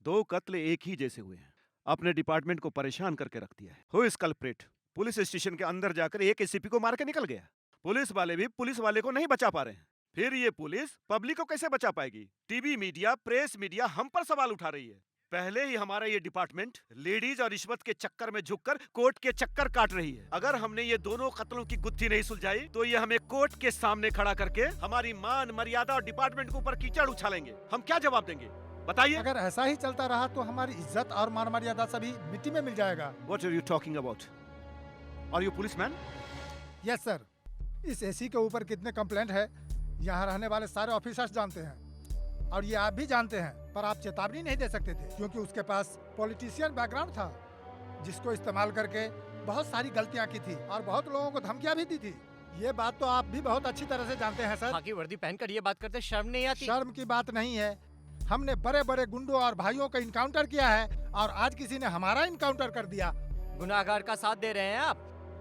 दो कत्ल एक ही जैसे हुए हैं। अपने डिपार्टमेंट को परेशान करके रख दिया है। Who is culprit? Police station के अंदर जाकर एक एसीपी को मार के निकल गया। पुलिस वाले भी पुलिस वाले को नहीं बचा पा रहे हैं। फिर ये पुलिस पब्लिक को कैसे बचा पाएगी? टीवी मीडिया, प्रेस मीडिया हम पर सवाल उठा रही है। पहले ही हमारा ये डिपार्टमेंट लेडीज और रिश्वत के चक्कर में झुककर कोर्ट के चक्कर काट रही है। अगर हमने ये दोनों कत्लों की गुत्थी नहीं सुलझाई तो ये हमें कोर्ट के सामने खड़ा करके हमारी मान मर्यादा और डिपार्टमेंट के ऊपर कीचड़ उछालेंगे। हम क्या जवाब देंगे बताइए? अगर ऐसा ही चलता रहा तो हमारी इज्जत और मान मर्यादा सभी मिट्टी में मिल जाएगा। What are you talking about? Are you policeman? Yes sir. इस एसी के ऊपर कितने कंप्लेंट है यहाँ रहने वाले सारे ऑफिसर्स जानते हैं, और ये आप भी जानते हैं, पर आप चेतावनी नहीं दे सकते थे क्योंकि उसके पास पॉलिटिशियन बैकग्राउंड था, जिसको इस्तेमाल करके बहुत सारी गलतियां की थी और बहुत लोगों को धमकियां भी दी थी। ये बात तो आप भी बहुत अच्छी तरह से जानते हैं सर। खाकी वर्दी पहनकर ये बात करते शर्म नहीं आती? शर्म की बात नहीं है। हमने बड़े बड़े गुंडों और भाइयों का इनकाउंटर किया है और आज किसी ने हमारा इनकाउंटर कर दिया। गुनाहगार का साथ दे रहे हैं आप?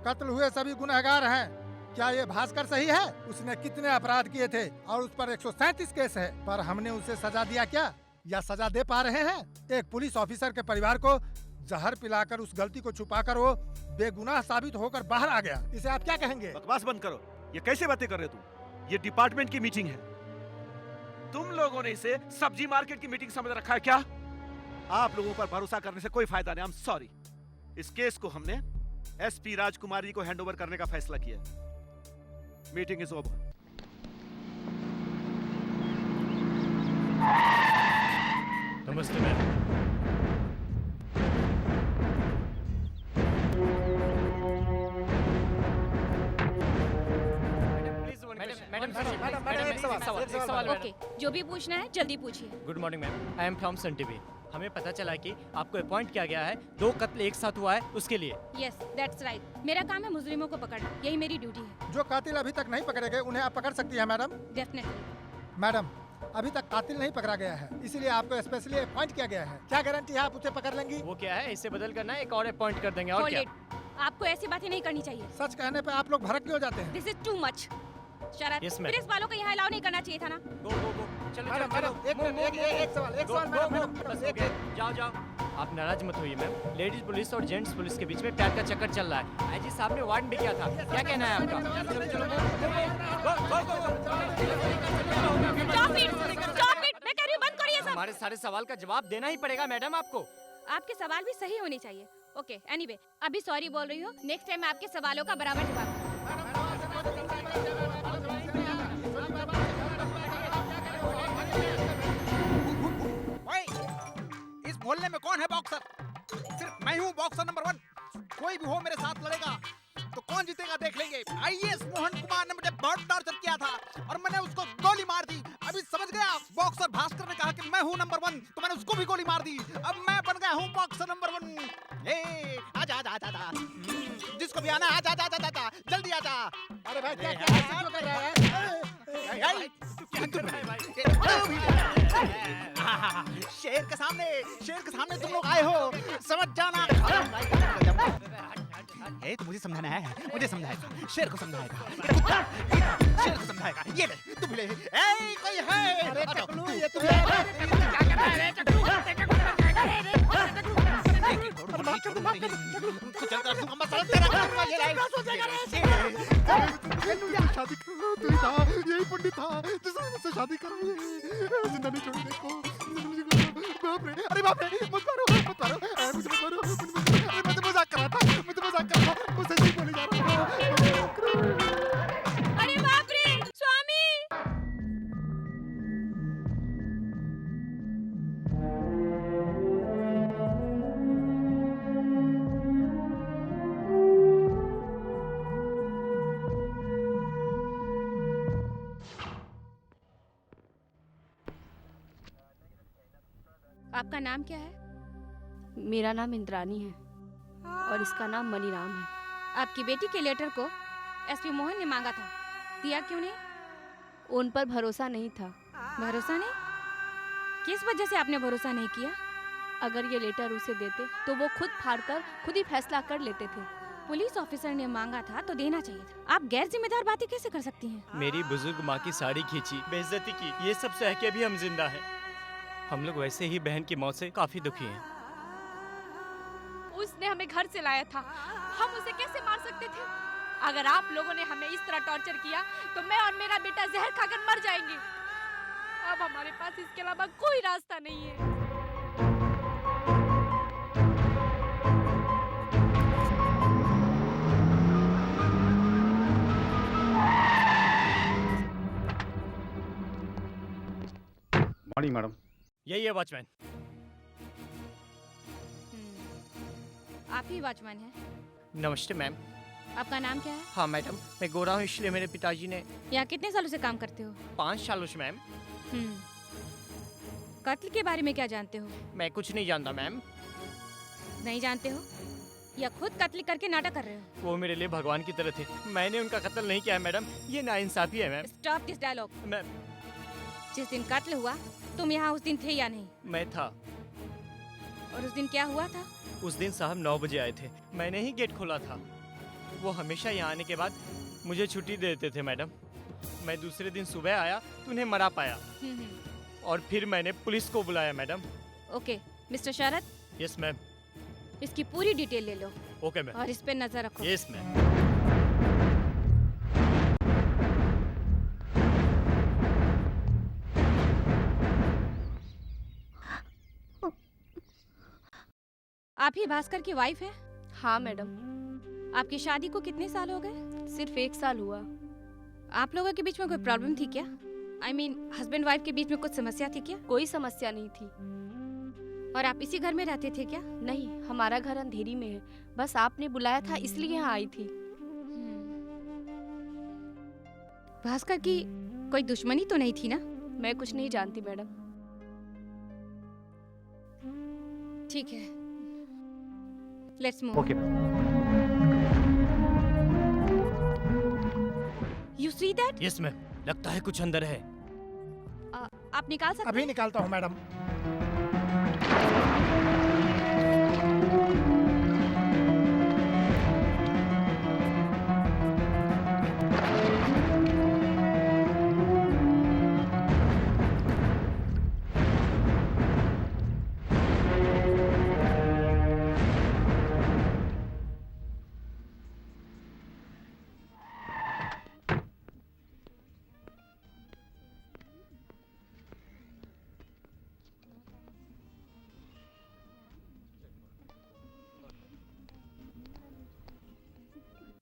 कत्ल हुए सभी गुनहगार हैं। क्या ये भास्कर सही है? उसने कितने अपराध किए थे और उस पर 137 केस है, पर हमने उसे सजा दिया क्या या सजा दे पा रहे हैं? एक पुलिस ऑफिसर के परिवार को जहर पिलाकर उस गलती को छुपाकर वो बेगुनाह साबित होकर बाहर आ गया। इसे आप क्या कहेंगे? बकवास बंद करो। ये कैसे बातें कर रहे हो तुम? ये डिपार्टमेंट की मीटिंग है। तुम लोगों ने इसे सब्जी मार्केट की मीटिंग समझ रखा है क्या? आप लोगों पर भरोसा करने से कोई फायदा नहीं। I am sorry. इस केस को हमने एसपी राजकुमारी को हैंडओवर करने का फैसला किया है। Meeting is over. नमस्ते मैम। ओके, जो भी पूछना है जल्दी पूछिए। Good morning ma'am, I am from Sun TV. हमें पता चला कि आपको अपॉइंट किया गया है 2 कत्ल एक साथ हुआ है उसके लिए। Yes, that's right. मेरा काम है मुजरिमों को पकड़ना, यही मेरी ड्यूटी है। जो कातिल अभी तक नहीं पकड़े गए उन्हें आप पकड़ सकती है मैडम। डेफिनेटली। मैडम, अभी तक कातिल नहीं पकड़ा गया है, इसीलिए आपको स्पेशली अपॉइंट किया गया है। क्या गारंटी है आप उसे पकड़ लेंगी? वो क्या है, इसे बदल करना है, एक और अपॉइंट कर देंगे। और क्या? आपको ऐसी बातें नहीं करनी चाहिए। सच कहने पे आप लोग भड़क क्यों जाते हैं? This is too much. Sharad, Yes, ma'am. Press वालों को यहाँ अलाउ नहीं करना चाहिए था ना। गो गो गो, चलो मैडम, चलो मैडम, एक सवाल मैडम, बस हो गया। जाओ जाओ, आप नाराज मत होइए मैम। लेडीज पुलिस और जेंट्स पुलिस के बीच में प्यार का चक्कर चल रहा है। आईजी साहब ने वार्न भी किया था। क्या कहना है आपका? चलो चलो Stop it! Stop it! मैं कह रही हूँ बंद करिए सब। हमारे सारे सवाल का जवाब देना ही पड़ेगा मैडम आपको। आपके सवाल भी सही होने चाहिए। ओके, एनीवे, अभी सॉरी बोल रही हूँ। नेक्स्ट टाइम आपके सवालों का बराबर जवाब दूंगी। इस मोहल्ले में कौन है बॉक्सर? सिर्फ मैं हूँ बॉक्सर नंबर 1। कोई भी हो मेरे साथ लड़ेगा तो कौन जीतेगा देख लेंगे। आईएएस मोहन कुमार ने मुझे बहुत टॉर्चर किया था और मैंने उसको गोली मार दी। अभी समझ गया? बॉक्सर भास्कर ने कहा कि मैं हूँ नंबर 1, तो मैंने उसको भी गोली मार दी। अब मैं बन गया हूँ बॉक्सर नंबर 1। आजा आजा आजा आजा, जिसको भी आना है आजा आजा आजा आजा, जल्दी आजा। अरे भाई क्या क्यों कर रहा है? क्या कर रहा है भाई? शेर के सामने तुम लोग आए हो, समझ जाना। ए, तो मुझे समझाना है, मुझे समझाएगा, शेर को समझाएगा, शेर को समझाएगा। ये ले, तुम ले। ए, कोई है? अरे टकलू, ये तुम क्या कर रहा है रे टकलू? कुछ चलता है, मसाला तेरा करूंगा ये ले। शादी करो, तू ही था, यही पंडित था जिसने मुझसे शादी कराई है। जिंदा नहीं छोड़ने को। बाप रे, अरे बाप रे, मत मारो, मत मारो, मुझे मत मारो, अरे मैं तो मजाक कर रहा था, मुझसे सही बोले जा रहा था। अरे बाप रे, स्वामी! आपका नाम क्या है? मेरा नाम इंद्रानी है और इसका नाम मनीराम है। आपकी बेटी के लेटर को एसपी मोहन ने मांगा था, दिया क्यों नहीं? उन पर भरोसा नहीं था। भरोसा नहीं? किस वजह से आपने भरोसा नहीं किया? अगर ये लेटर उसे देते तो वो खुद फाड़कर खुद ही फैसला कर लेते थे। पुलिस ऑफिसर ने मांगा था तो देना चाहिए था। आप गैर जिम्मेदार बातें कैसे कर सकती हैं? मेरी बुजुर्ग माँ की साड़ी खींची, बेइज्जती की, ये सब सह के भी हम जिंदा हैं। हम लोग वैसे ही बहन की मौत से काफी दुखी हैं। उसने हमें घर से लाया था, हम उसे कैसे मार सकते थे? अगर आप लोगों ने हमें इस तरह टॉर्चर किया तो मैं और मेरा बेटा जहर खाकर मर जाएंगे। अब हमारे पास इसके अलावा कोई रास्ता नहीं है। Morning madam. यही है वॉचमैन। आप ही वॉचमैन हैं? नमस्ते मैम। आपका नाम क्या है? हाँ मैडम, मैं गोरा हूँ इसलिए मेरे पिताजी ने। यहाँ कितने सालों से काम करते हो? 5 सालों से मैम। कत्ल के बारे में क्या जानते हो? मैं कुछ नहीं जानता मैम। नहीं जानते हो या खुद कत्ल करके नाटक कर रहे हो? वो मेरे लिए भगवान की तरह थे, मैंने उनका कत्ल नहीं किया है मैडम, ये नाइंसाफी है ma'am. Stop this dialogue. Ma'am, जिस दिन कत्ल हुआ तुम यहाँ उस दिन थे या नहीं? मैं था। और उस दिन क्या हुआ था? उस दिन साहब 9 बजे आए थे, मैंने ही गेट खोला था। वो हमेशा यहाँ आने के बाद मुझे छुट्टी दे देते थे मैडम। मैं दूसरे दिन सुबह आया तो उन्हें मरा पाया और फिर मैंने पुलिस को बुलाया madam. Okay mister Sharad. Yes ma'am. इसकी पूरी डिटेल ले लो। Okay ma'am. और इस पे नजर रखो। Yes ma'am. आप ही भास्कर की वाइफ है? हाँ मैडम। आपकी शादी को कितने साल हो गए? सिर्फ 1 साल हुआ। आप लोगों के बीच में कोई प्रॉब्लम थी क्या? I mean, हस्बैंड वाइफ के बीच में कुछ समस्या थी क्या? कोई समस्या नहीं थी। और आप इसी घर में रहते थे क्या? नहीं, हमारा घर अंधेरी में है। बस आपने बुलाया था इसलिए यहाँ आई थी। भास्कर की कोई दुश्मनी तो नहीं थी ना? मैं कुछ नहीं जानती मैडम। ठीक है, let's move. Okay. You see that? Yes ma'am, लगता है कुछ अंदर है। आप निकाल सकते अभी हैं? निकालता हूँ madam.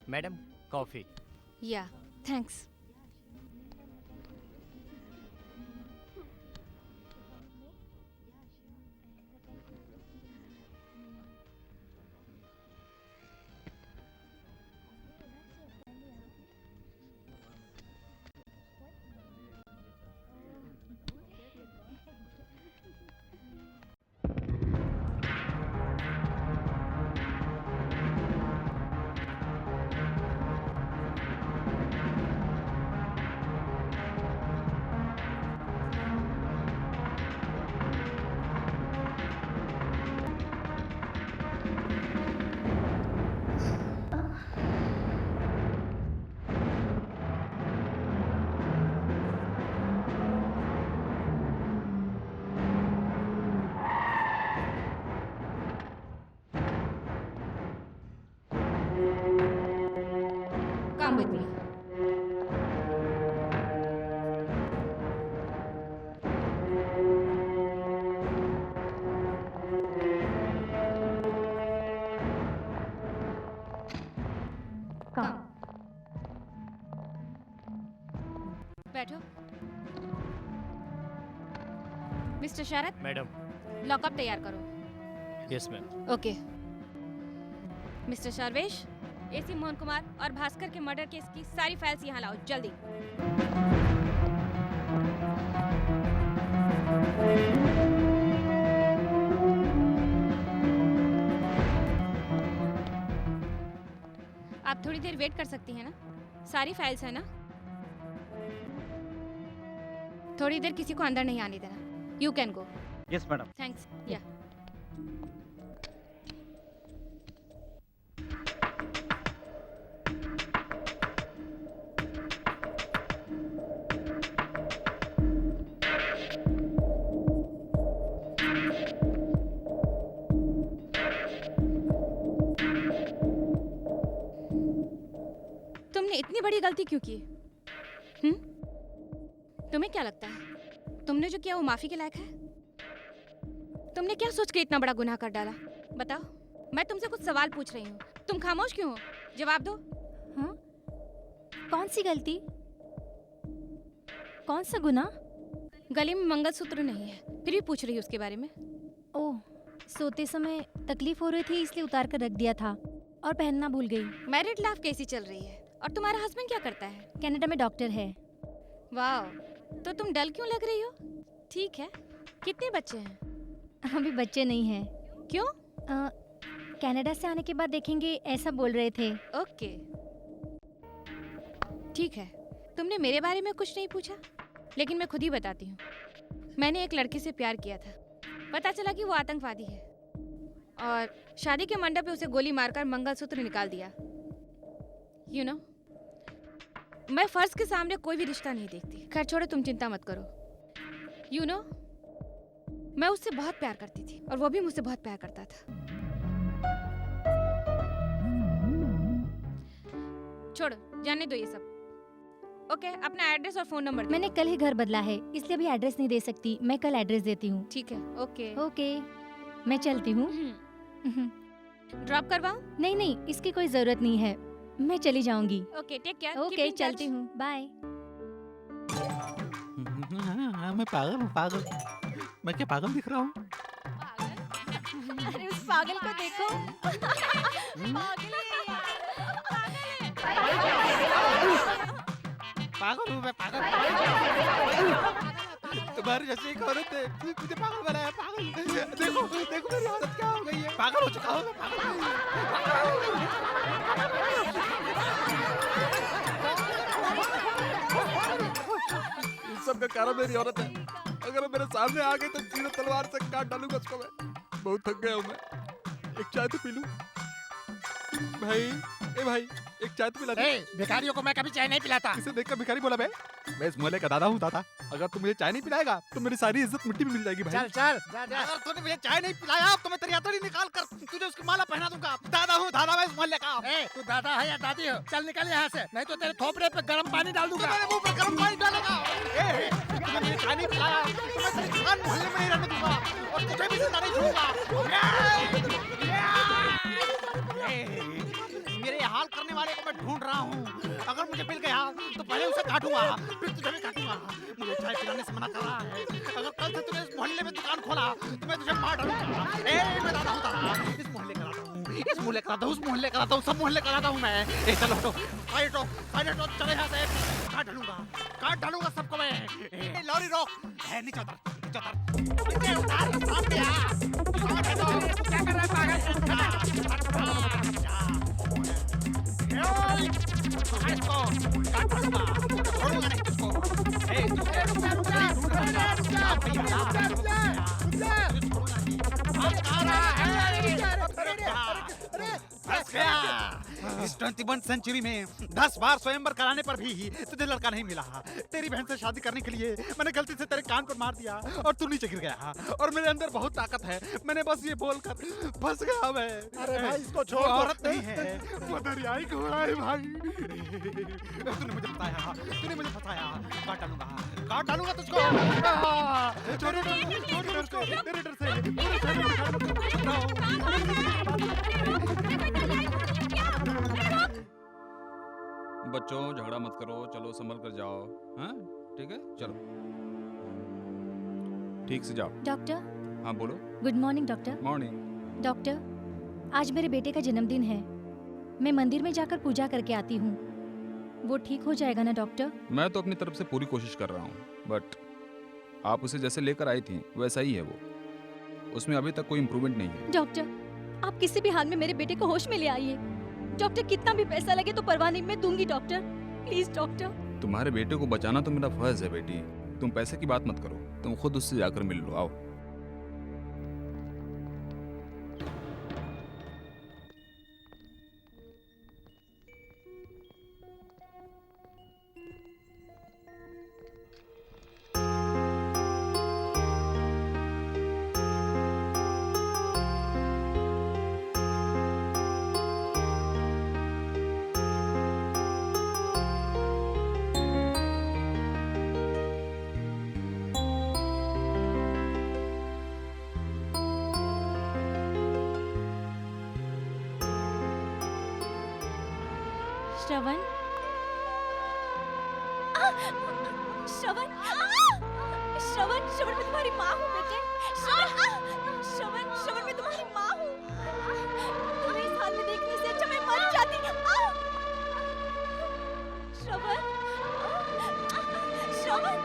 Madam, coffee. Yeah, thanks. Come with me. Come. बैठो। Mister Sharad, madam. लॉकअप तैयार करो। Yes ma'am. Okay. Mister Sarvesh, AC Mohan Kumar और भास्कर के मर्डर केस की सारी फाइल्स यहाँ लाओ, जल्दी। आप थोड़ी देर वेट कर सकती हैं ना? सारी फाइल्स है ना? थोड़ी देर किसी को अंदर नहीं आने देना। You can go. Yes madam. Thanks. या। तुमने इतनी बड़ी गलती क्यों की? तुम्हें क्या लगता है तुमने जो किया वो माफी के लायक है? तुमने क्या सोच के इतना बड़ा गुनाह कर डाला? बताओ। मैं तुमसे कुछ सवाल पूछ रही हूँ, तुम खामोश क्यों हो? जवाब दो। हाँ? कौन सी गलती? कौन सा गुनाह? गले में मंगलसूत्र नहीं है, फिर भी पूछ रही हूँ उसके बारे में। ओह, सोते समय तकलीफ हो रही थी इसलिए उतार कर रख दिया था और पहनना भूल गई। मैरिड लाइफ कैसी चल रही है? और तुम्हारा हस्बैंड क्या करता है? कनाडा में डॉक्टर है। वाह, तो तुम डल क्यों लग रही हो? ठीक है, कितने बच्चे हैं? अभी बच्चे नहीं हैं। क्यों? कनाडा से आने के बाद देखेंगे, ऐसा बोल रहे थे। ओके, ठीक है। तुमने मेरे बारे में कुछ नहीं पूछा, लेकिन मैं खुद ही बताती हूँ। मैंने एक लड़के से प्यार किया था, पता चला कि वो आतंकवादी है और शादी के मंडप पे उसे गोली मारकर मंगलसूत्र निकाल दिया। यू नो, मैं फर्ज के सामने कोई भी रिश्ता नहीं देखती। खैर छोड़ो, तुम चिंता मत करो। यू नो, मैं उससे बहुत प्यार करती थी और वो भी मुझसे बहुत प्यार करता था। छोड़ो, जाने दो ये सब। ओके, अपना एड्रेस और फोन नंबर दो। मैंने कल ही घर बदला है, इसलिए अभी एड्रेस नहीं दे सकती। मैं कल एड्रेस देती हूँ। ठीक है। ओके ओके, मैं चलती हूँ। ड्रॉप करवाऊं? नहीं नहीं, इसकी कोई जरूरत नहीं है, मैं चली जाऊंगी। Okay, take care. ओके, चलती हूँ, बाय। मैं पागल हूँ, पागल। मैं क्या पागल दिख रहा हूँ? अरे उस पागल को देखो। पागल है ये। पागल हूँ मैं, पागल। तुम्हारी जैसी एक औरत है, मुझे पागल बनाया, पागल। देखो देखो मेरी हालत क्या हो गई है, पागल हो चुका हूँ मैं, पागल। इस सब का कारण मेरी औरत है। अगर वो मेरे सामने आ गई तो सीधे तलवार से काट डालूंगा उसको मैं। बहुत थक गया हूँ मैं। एक चाय तो पी लूं। भाई, ए भाई, एक चाय तो पिला दे। भिखारियों को मैं कभी चाय नहीं पिलाता। इसे देखकर भिखारी बोला मैं इस मोहल्ले का दादा हूँ दादा। अगर तू मुझे चाय नहीं पिलाएगा तो मेरी सारी इज्जत मिट्टी में मिल जाएगी भाई। चल चल जा जा। अगर तूने मुझे चाय नहीं पिलाया तो मैं तेरी हथौड़ी निकाल कर तुझे उसकी माला पहना दूंगा। दादा हूँ, दादा मैं इस मोहल्ले का। तू दादा है या दादी हो? चल निकल यहाँ से, नहीं तो तेरे थोपड़े पे गर्म पानी डाल दूंगा। मेरे मुंह पर गर्म पानी डालेगा। तूने मुझे चाय नहीं पिलाया तो मैं तेरी दुकान मोहल्ले में नहीं रहने दूंगा और तुझे भी जिंदा नहीं छोड़ूंगा। मेरे हाल करने वाले को मैं ढूंढ रहा हूँ। अगर मुझे मिल गया तो पहले उसे काटूंगा, फिर तुझे भी काटूंगा। मुझे चाय पिलाने से मना कर रहा है। अगर कल से तूने इस मोहल्ले में दुकान खोला तो मैं तुझे मार डालूंगा। मैं दादा हूँ, दादा। इस मोहल्ले का दादा हूँ, इस मोहल्ले का दादा हूँ, उस मोहल्ले का दादा हूँ, सब मोहल्ले का दादा हूँ मैं। चलो हटो, चले यहाँ से। काट डालूंगा सबको मैं। लॉरी रोक, नीचे उतर, नीचे उतार, सामने आ। क्या कर रहा है पागल? इसको काट डालूंगा, छोड़ूंगा नहीं तुझको। इस 21st सेंचुरी में 10 बार स्वयंवर कराने पर भी तुझे लड़का नहीं मिला। तेरी बहन से शादी करने के लिए मैंने गलती से तेरे कान पर मार दिया और तू नीचे गिर गया। और मेरे अंदर बहुत ताकत है, मैंने बस ये बोलकर फंस गया मैं। अरे भाई इसको छोड़, औरत नहीं है, वो दरियाई घोड़ा है भाई। तूने मुझे फंसाया, तूने मुझे फंसाया। काट डालूंगा तुझको। तेरे डर से बच्चों झगड़ा मत करो, चलो संभल कर जाओ। हाँ ठीक है, चलो ठीक से जाओ। डॉक्टर, हाँ बोलो। Good morning doctor. Morning. Doctor, आज मेरे बेटे का जन्मदिन है। मैं मंदिर में जाकर पूजा करके आती हूँ। वो ठीक हो जाएगा ना डॉक्टर? मैं तो अपनी तरफ से पूरी कोशिश कर रहा हूँ, बट आप उसे जैसे लेकर आई थी वैसा ही है वो। उसमें अभी तक कोई इम्प्रूवमेंट नहीं है। डॉक्टर, आप किसी भी हाल में मेरे बेटे को होश में ले आइए। डॉक्टर, कितना भी पैसा लगे तो परवाह नहीं, मैं दूंगी डॉक्टर। Please doctor. तुम्हारे बेटे को बचाना तो मेरा फर्ज है बेटी। तुम पैसे की बात मत करो, तुम खुद उससे जाकर मिल लो। आओ। श्रवण, श्रवण, श्रवण, श्रवण, मैं तुम्हारी माँ हूँ बेटे। श्रवण, श्रवण, मैं तुम्हारी माँ हूँ। तुम्हें इस हाल में देखने से अच्छा मैं मर जाती। श्रवण, श्रवण,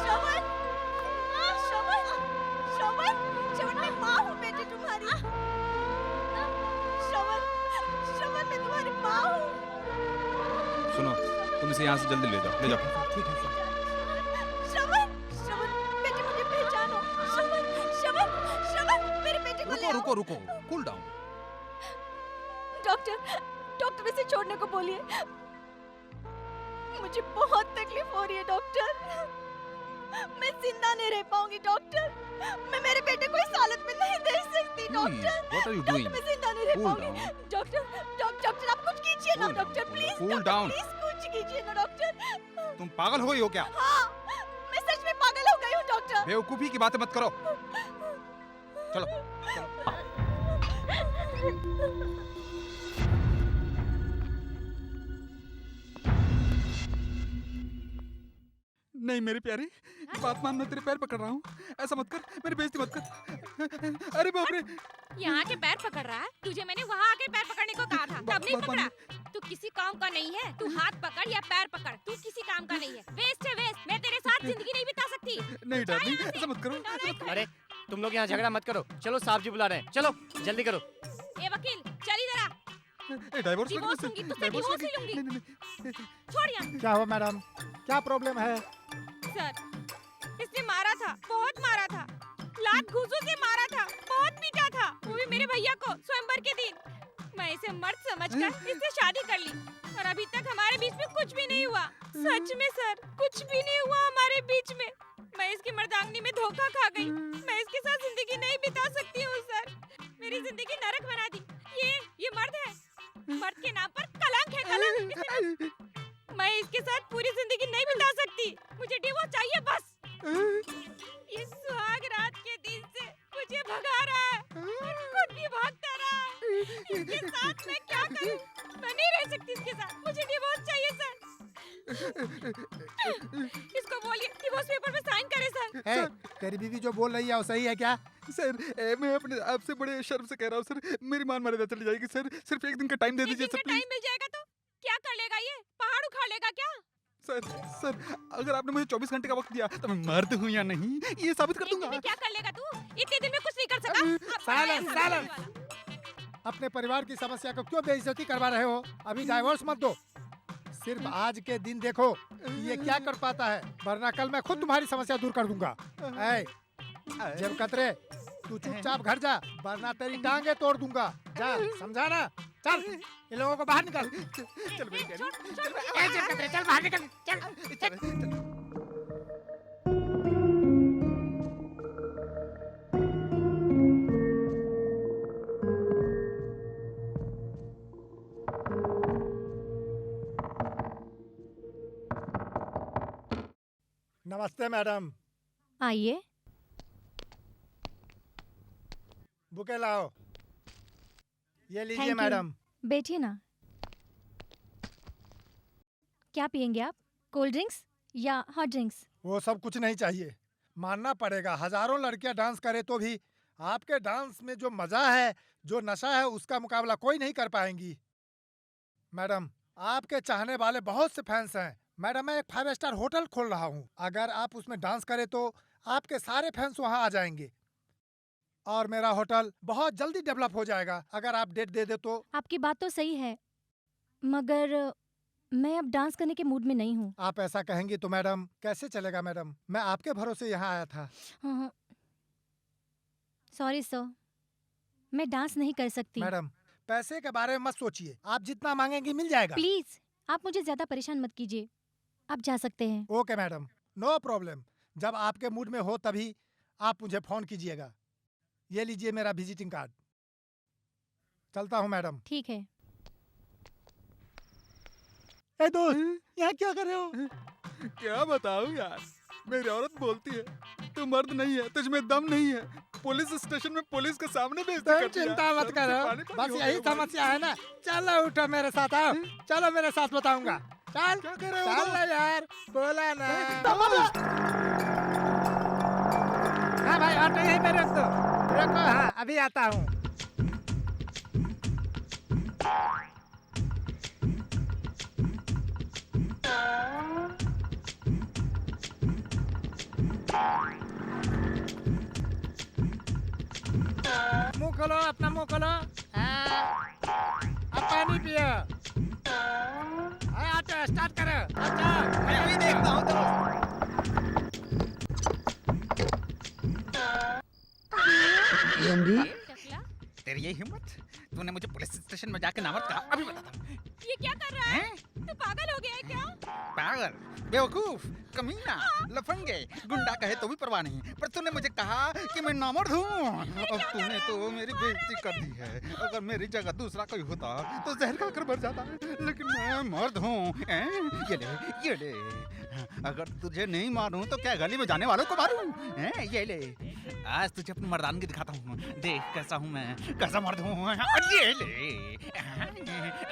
श्रवण, श्रवण, श्रवण, श्रवण, मैं माँ हूँ बेटे तुम्हारी। श्रवण, श्रवण, मैं तुम्हारी माँ हूँ। सुनो, तुम इसे यहाँ से जल्दी ले जाओ, ले जाओ। ठीक है सर। श्रवण, श्रवण, बेटे मुझे पहचानो। श्रवण, श्रवण, श्रवण, मेरे बेटे को ले आओ। रुको रुको, कूल डाउन। डॉक्टर, डॉक्टर इसे छोड़ने को बोलिए। मुझे बहुत तकलीफ हो रही है डॉक्टर। मैं जिंदा नहीं रह पाऊंगी डॉक्टर। मैं मेरे बेटे को इस हालत में नहीं देख सकती doctor. What are you doing? मैं जिंदा नहीं रह Cool पाऊंगी। down. डॉक्टर, डॉक्टर आप कुछ कीजिए ना Cool doctor, down, please. cool down. Please कुछ कीजिए ना डॉक्टर। तुम पागल हो गई हो क्या? हाँ, मैं सच में पागल हो गई हूँ डॉक्टर। बेवकूफी की बातें मत करो। चलो, नहीं मेरी प्यारी, बात मान, मैं तेरे पैर पकड़ रहा हूँ, ऐसा मत कर, मेरी बेइज्जती मत कर। अरे बाप रे, यहाँ के पैर पकड़ रहा है? तुझे मैंने वहाँ आके पैर पकड़ने को कहा था, तब नहीं पकड़ा। तू किसी काम का नहीं है, तू हाथ पकड़ या पैर पकड़, तू किसी काम का नहीं है। वेस्ट है वेस्ट, मैं तेरे साथ जिंदगी नहीं बिता सकती। नहीं डार्लिंग, ऐसा मत करो। अरे तुम लोग यहाँ झगड़ा मत करो, चलो साहब जी बुला रहे हैं, चलो जल्दी करो। ए वकील, चल इधर आ। डाइवोर्स डिवोर्स लूंगी, तुझसे डिवोर्स ही लूंगी। छोड़ यहाँ। क्या हुआ मैडम, क्या प्रॉब्लम है? सर, इसने मारा था, बहुत मारा था, लात घूंसों से मारा था, बहुत पीटा था, वो भी मेरे भैया को स्वयंवर के दिन। मैं इसे मर्द समझकर इससे शादी कर ली और अभी तक हमारे बीच में कुछ भी नहीं हुआ। सच में सर, कुछ भी नहीं हुआ हमारे बीच में। मैं इसकी मर्दांगनी में धोखा खा गई। मैं इसके साथ जिंदगी नहीं बिता सकती हूँ सर, मेरी जिंदगी नरक बना दी। ये मर्द है, मर्द के नाम पर कलंक है, कलंक। मैं इसके साथ पूरी जिंदगी नहीं बिता सकती, मुझे डिवोर्स चाहिए बस। ये सुहाग रात के दिन से मुझे भगा रहा है और खुद भी भागता रहा है। इसके साथ मैं क्या करूं? मैं नहीं रह सकती इसके साथ, मुझे डिवोर्स चाहिए सर। इसको बोलिए डिवोर्स पेपर में साइन करे सर। तेरी बीवी जो बोल रही है वो सही है क्या? सर, मैं अपने आपसे बड़े शर्म से कह रहा हूँ सर, मेरी मान मर्यादा चली जाएगी सर, सिर्फ एक दिन का टाइम दे दीजिए सर प्लीज। टाइम मिल जाएगा तो क्या कर लेगा ये? पहाड़ उखाड़ लेगा क्या? सर, अगर आपने मुझे 24 घंटे का वक्त दिया तो मैं मर्द हूँ या नहीं ये साबित कर दूंगा। क्या कर लेगा तू? इतने दिन में कुछ नहीं कर सका। साइलेंस। अपने परिवार की समस्या को क्यों बेइज्जती करवा रहे हो? अभी डाइवोर्स मत दो, सिर्फ आज के दिन देखो कि ये क्या कर पाता है, वरना कल मैं खुद तुम्हारी समस्या दूर कर दूंगा। जब कतरे, तू चुपचाप घर जा, वरना तेरी टांगे तोड़ दूंगा। जा, समझा ना? चल, इन लोगों को बाहर निकल। चल मेरी प्यारी, चल बाहर निकल, चल। नमस्ते मैडम। आइए। बुके लाओ। ये लीजिए Thank you. मैडम। बैठिए ना। क्या पियेंगे आप? कोल्ड ड्रिंक्स या हॉट ड्रिंक्स? वो सब कुछ नहीं चाहिए। मानना पड़ेगा, हजारों लड़कियां डांस करे तो भी आपके डांस में जो मजा है, जो नशा है, उसका मुकाबला कोई नहीं कर पाएंगी। मैडम, आपके चाहने वाले बहुत से फैंस हैं। मैडम, मैं एक 5 स्टार होटल खोल रहा हूँ, अगर आप उसमें डांस करें तो आपके सारे फैंस वहाँ आ जाएंगे और मेरा होटल बहुत जल्दी डेवलप हो जाएगा। अगर आप डेट दे दे तो। आपकी बात तो सही है, मगर मैं अब डांस करने के मूड में नहीं हूँ। आप ऐसा कहेंगी तो मैडम कैसे चलेगा? मैडम, मैं आपके भरोसे यहाँ आया था। हाँ, सॉरी सर, मैं डांस नहीं कर सकती। मैडम, पैसे के बारे में मत सोचिए, आप जितना मांगेंगी मिल जाएगा। प्लीज, आप मुझे ज्यादा परेशान मत कीजिए, आप जा सकते हैं। Okay madam, no problem. जब आपके मूड में हो तभी आप मुझे फोन कीजिएगा। ये लीजिए मेरा विजिटिंग कार्ड। चलता हूँ मैडम। ठीक है। ए दोस्त, यहाँ क्या कर रहे हो? क्या बताऊँ यार, मेरी औरत बोलती है तू मर्द नहीं है, तुझमें दम नहीं है, पुलिस स्टेशन में पुलिस के सामने बेइज्जती करती है। चिंता मत करो, बस यही समस्या है ना। चलो उठो मेरे साथ, आओ। चलो मेरे साथ बताऊंगा। चल, क्या कर रहे हो? चल यार, बोला ना। हाँ भाई, ऑटो यहीं पे रख दो। रखो, हाँ अभी आता हूँ। मुंह खोलो, अपना मुंह खोलो। अब पानी पियो। ऑटो स्टार्ट करो। अच्छा, मैं अभी देखता हूँ तो। तेरी ये हिम्मत, तूने मुझे पुलिस स्टेशन में जाके नामर्द कहा। अभी बताता हूँ। ये क्या कर रहा है? तू पागल हो गया है क्या? पागल, बेवकूफ, कमीना, लफंगे, गुंडा कहे तो भी परवाह नहीं, पर तूने मुझे कहा कि मैं नामर्द हूँ। अब तूने तो मेरी बेइज्जती कर दी है। अगर मेरी जगह दूसरा कोई होता तो जहर खाकर मर जाता, लेकिन मैं मर्द हूँ। ये ले। अगर तुझे नहीं मारूं तो क्या गली में जाने वालों को मारूं? ये ले, आज तुझे अपनी मर्दानगी दिखाता हूँ। देख कैसा हूँ मैं। कैसा मर्द हूँ। ये ले,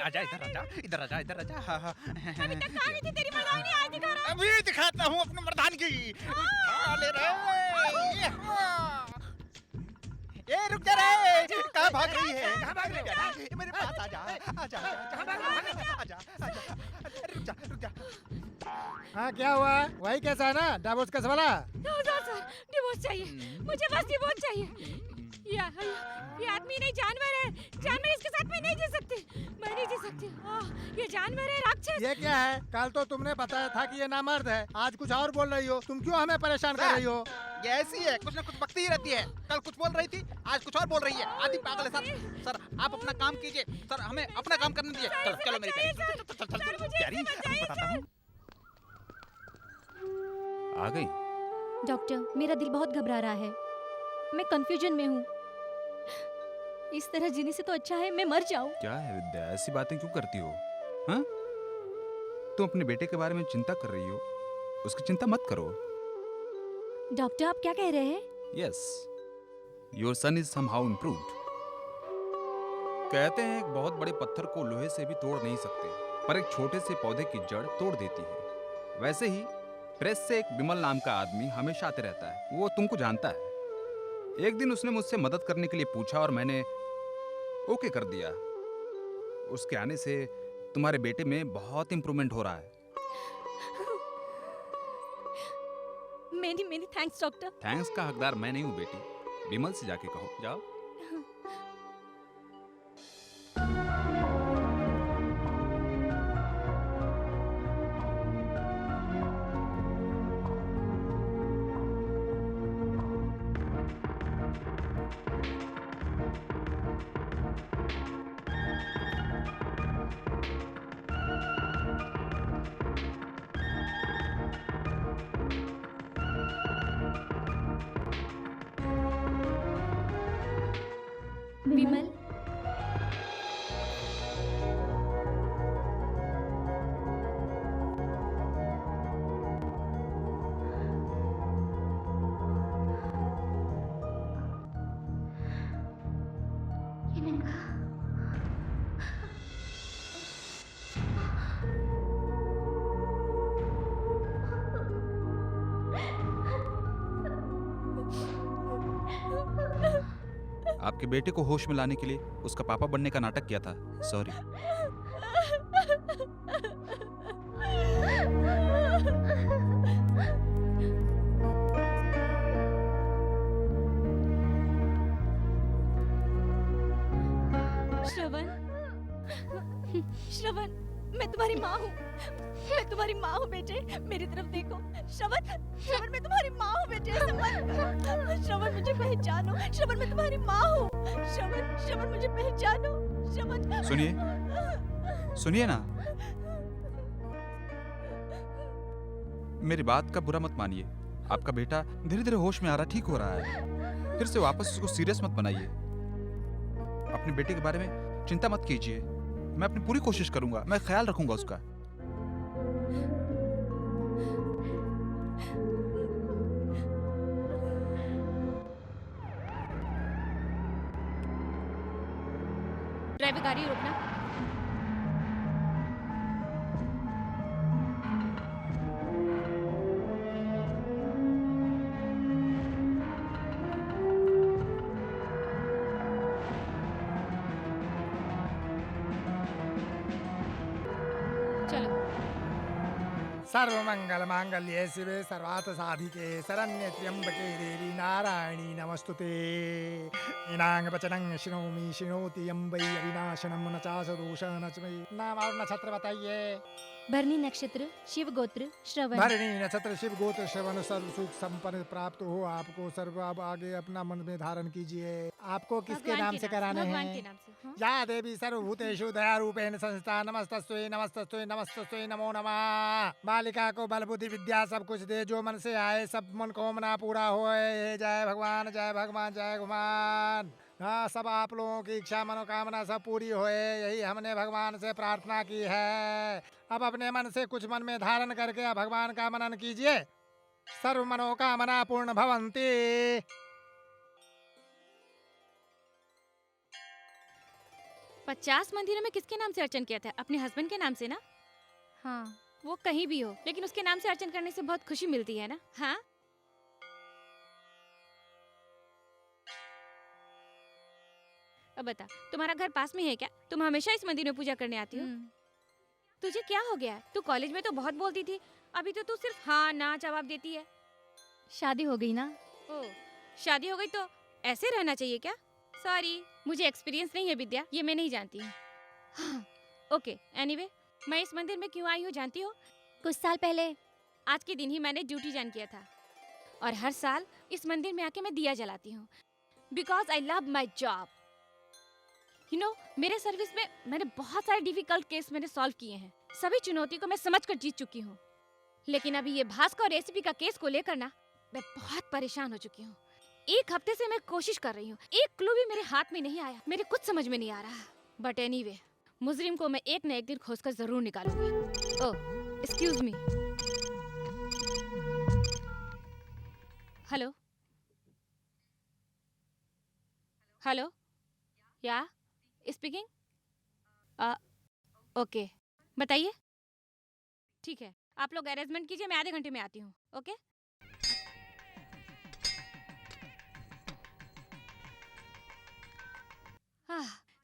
आजा इधर, आजा इधर, आजा इधर, आजा। अभी तक कहाँ गई थी तेरी मर्दानी, आज दिखा रहा। अभी दिखाता हूँ अपनी मर्दानगी। आ ले रे। ए रुक जा रे, कहाँ भाग रही है? कहाँ भाग रही है? मेरे पास आजा, आजा, आजा, आजा, रुक जा। हाँ क्या हुआ? वही कैसा है ना, डाबोस का वाला? सर डिवोर्स चाहिए मुझे, बस डिवोर्स चाहिए। ये आदमी नहीं, जानवर है। जानवर, इसके साथ मैं नहीं जी सकती, मैं नहीं जी सकती। ये जानवर है, राक्षस। ये क्या है? कल तो तुमने बताया था कि ये नामर्द है, आज कुछ और बोल रही हो। तुम क्यों हमें परेशान कर रही हो? ये ऐसी है, कुछ ना कुछ बकती ही रहती है। कल कुछ बोल रही थी, आज कुछ और बोल रही है। आदि पागल है सर। सर आप अपना काम कीजिए, सर हमें अपना काम करने दीजिए। चलो चलो मेरी प्यारी, बताता हूँ। आ गई? डॉक्टर, मेरा दिल बहुत घबरा रहा है, मैं कंफ्यूजन में हूँ। इस तरह जीने से तो अच्छा है मैं मर जाऊं। क्या है विद्या, ऐसी बातें क्यों करती हो? हाँ? तुम अपने बेटे के बारे में चिंता कर रही हो, उसकी चिंता मत करो। डॉक्टर आप क्या कह रहे हैं? Yes, your son is somehow improved. कहते हैं एक बहुत बड़े पत्थर को लोहे से भी तोड़ नहीं सकते, पर एक छोटे से पौधे की जड़ तोड़ देती है। वैसे ही प्रेस से एक विमल नाम का आदमी हमेशा आते रहता है, वो तुमको जानता है। एक दिन उसने मुझसे मदद करने के लिए पूछा और मैंने ओके कर दिया। उसके आने से तुम्हारे बेटे में बहुत इंप्रूवमेंट हो रहा है। Many many thanks doctor. Thanks का हकदार मैं नहीं हूँ बेटी, विमल से जाके कहो, जाओ। विमल, आपके बेटे को होश में लाने के लिए उसका पापा बनने का नाटक किया था, सॉरी। श्रवण, श्रवण, मैं तुम्हारी माँ हूँ, मैं तुम्हारी माँ हूँ बेटे, मेरी तरफ देखो। श्रवण, श्रवण मैं तुम्हारी माँ हूँ बेटे, ऐसे मत। श्रवण मुझे पहचानो, श्रवण मैं तुम्हारी माँ हूँ। श्रवण, श्रवण मुझे पहचानो, श्रवण। सुनिए, सुनिए ना, मेरी बात का बुरा मत मानिए। आपका बेटा धीरे धीरे होश में आ रहा, ठीक हो रहा है। फिर से वापस उसको सीरियस मत बनाइए। अपने बेटे के बारे में चिंता मत कीजिए, मैं अपनी पूरी कोशिश करूंगा, मैं ख्याल रखूंगा उसका। ड्राइवर गाड़ी रोकना। सर्वमंगल मांगल्ये शिवे सर्वार्थ साधिके शरण्ये त्र्यंबके देवी नारायणी नमस्तुते। इनांग वचनं शृणोमि शृणोति यं वै अविनाशनं न चास दोष न च मे। नाम और नक्षत्र बताइए। भरणी नक्षत्र, शिव गोत्र, श्रवण। भरणी नक्षत्र, शिव गोत्र, श्रवण। सर्व सुख संपन्न प्राप्त हो आपको। सर्व आप आगे अपना मन में धारण कीजिए। आपको किसके नाम से कराने भगवान के हैं? नाम से, हाँ? या देवी सर्वभूतेषु दया रूपेण संस्था नमस्तस्यै नमस्तस्यै नमस्तस्यै नमो नमः। बालिका को बल बुद्धि विद्या सब कुछ दे, जो मन से आए सब मन कामना पूरा होए। जय भगवान, जय भगवान, जय भगवान। हाँ, सब आप लोगों की इच्छा मनोकामना सब पूरी होए, यही हमने भगवान से प्रार्थना की है। अब अपने मन से कुछ मन में धारण करके अब भगवान का मनन कीजिए। सर्व मनोकामना पूर्ण भवन्ति। 50 मंदिरों में किसके नाम से अर्चन किया था? अपने हस्बैंड के नाम से ना? हाँ। वो कहीं भी हो, लेकिन उसके नाम से अर्चन करने से बहुत खुशी मिलती है ना? हाँ। अब बता, तुम्हारा घर पास में है क्या? तुम हमेशा इस मंदिर में पूजा करने आती हो? तुझे क्या हो गया है? तू कॉलेज में तो बहुत बोलती थी, अभी तो तू सिर्फ हाँ ना जवाब देती है। शादी हो गई ना। ओ, शादी हो गई तो ऐसे रहना चाहिए क्या? सॉरी, मुझे एक्सपीरियंस नहीं है विद्या, ये मैं नहीं जानती हूँ। हाँ, ओके, एनीवे, मैं इस मंदिर में क्यों आई हूँ जानती हो? कुछ साल पहले आज के दिन ही मैंने ड्यूटी ज्वाइन किया था और हर साल इस मंदिर में आके मैं दिया जलाती हूँ because I love my job. You know, मेरे सर्विस में मैंने बहुत सारे डिफिकल्ट केस मैंने सॉल्व किए हैं। सभी चुनौती को मैं समझकर जीत चुकी हूँ, लेकिन अभी ये भास्कर और रेसिपी का केस को लेकर ना मैं बहुत परेशान हो चुकी हूँ। एक हफ्ते से मैं कोशिश कर रही हूँ, एक क्लू भी मेरे हाथ में नहीं आया, मेरे कुछ समझ में नहीं आ रहा। बट एनीवे, मुजरिम को मैं एक न एक दिन खोजकर जरूर निकालूंगी। ओह, एक्सक्यूज मी। हेलो हेलो, या स्पीकिंग? ओके, बताइए। ठीक है, आप लोग अरेंजमेंट कीजिए, मैं आधे घंटे में आती हूँ। ओके।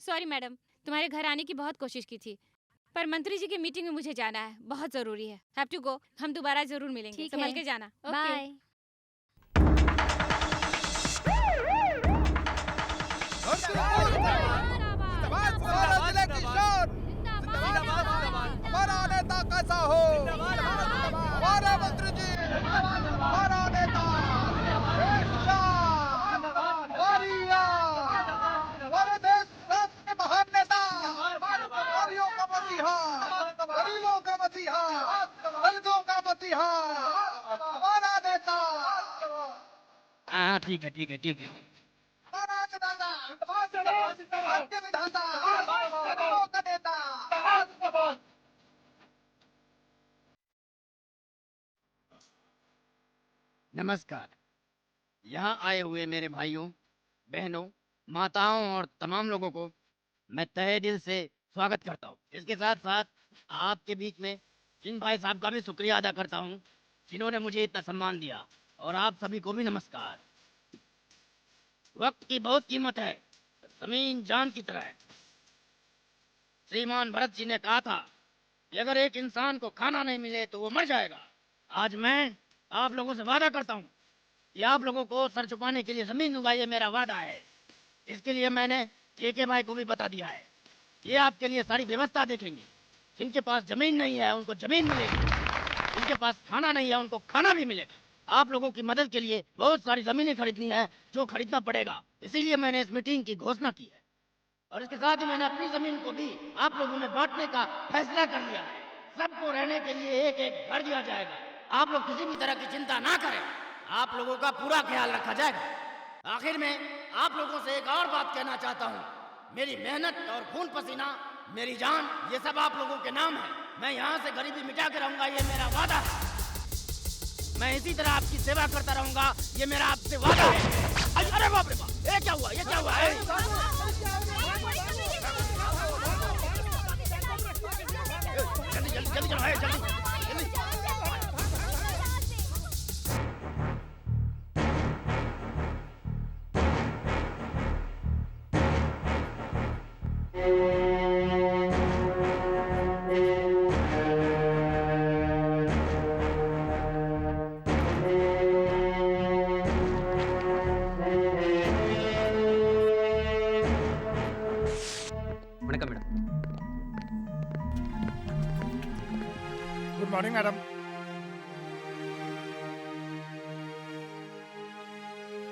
सॉरी मैडम, तुम्हारे घर आने की बहुत कोशिश की थी, पर मंत्री जी की मीटिंग में मुझे जाना है, बहुत जरूरी है। Have to go. हम दोबारा जरूर मिलेंगे, ठीक संभल है। के जाना। बाय। हमारा नेता कैसा हो? हमारा मंत्री जी, हमारा नेता हमारे देश के महान नेता, गरीबों का मसीहा, गरीबों का मसीहा, दलितों का मसीहा, हमारा नेता। हाँ ठीक है ठीक है ठीक है। नमस्कार। यहाँ आए हुए मेरे भाइयों, बहनों, माताओं और तमाम लोगों को मैं तहे दिल से स्वागत करता हूँ। इसके साथ साथ आपके बीच में जिन भाई साहब का भी शुक्रिया अदा करता हूँ जिन्होंने मुझे इतना सम्मान दिया, और आप सभी को भी नमस्कार। वक्त की बहुत कीमत है, जमीन जान की तरह है। श्रीमान भरत जी ने कहा था कि अगर एक इंसान को खाना नहीं मिले तो वो मर जाएगा। आज मैं आप लोगों से वादा करता हूँ कि आप लोगों को सर छुपाने के लिए जमीन दूंगा, ये मेरा वादा है। इसके लिए मैंने के भाई को भी बता दिया है, ये आपके लिए सारी व्यवस्था देखेंगे। जिनके पास जमीन नहीं है उनको जमीन मिलेगी, जिनके पास खाना नहीं है उनको खाना भी मिलेगा। आप लोगों की मदद के लिए बहुत सारी जमीनें खरीदनी है जो खरीदना पड़ेगा, इसीलिए मैंने इस मीटिंग की घोषणा की है। और इसके साथ ही मैंने अपनी जमीन को भी आप लोगों में बांटने का फैसला कर लिया है। सबको रहने के लिए एक एक घर दिया जाएगा। आप लोग किसी भी तरह की चिंता ना करें, आप लोगों का पूरा ख्याल रखा जाएगा। आखिर में आप लोगों से एक और बात कहना चाहता हूँ, मेरी मेहनत और खून पसीना, मेरी जान, ये सब आप लोगों के नाम है। मैं यहाँ से गरीबी मिटा के रहूंगा, ये मेरा वादा है। मैं इसी तरह आपकी सेवा करता रहूंगा, ये मेरा आपसे वादा है। अरे बाप रे बाप, ये क्या हुआ, ये क्या हुआ है? जल्दी जल्दी जल्दी चलो, जल्दी जल्दी। Vanakkam madam. Good morning madam.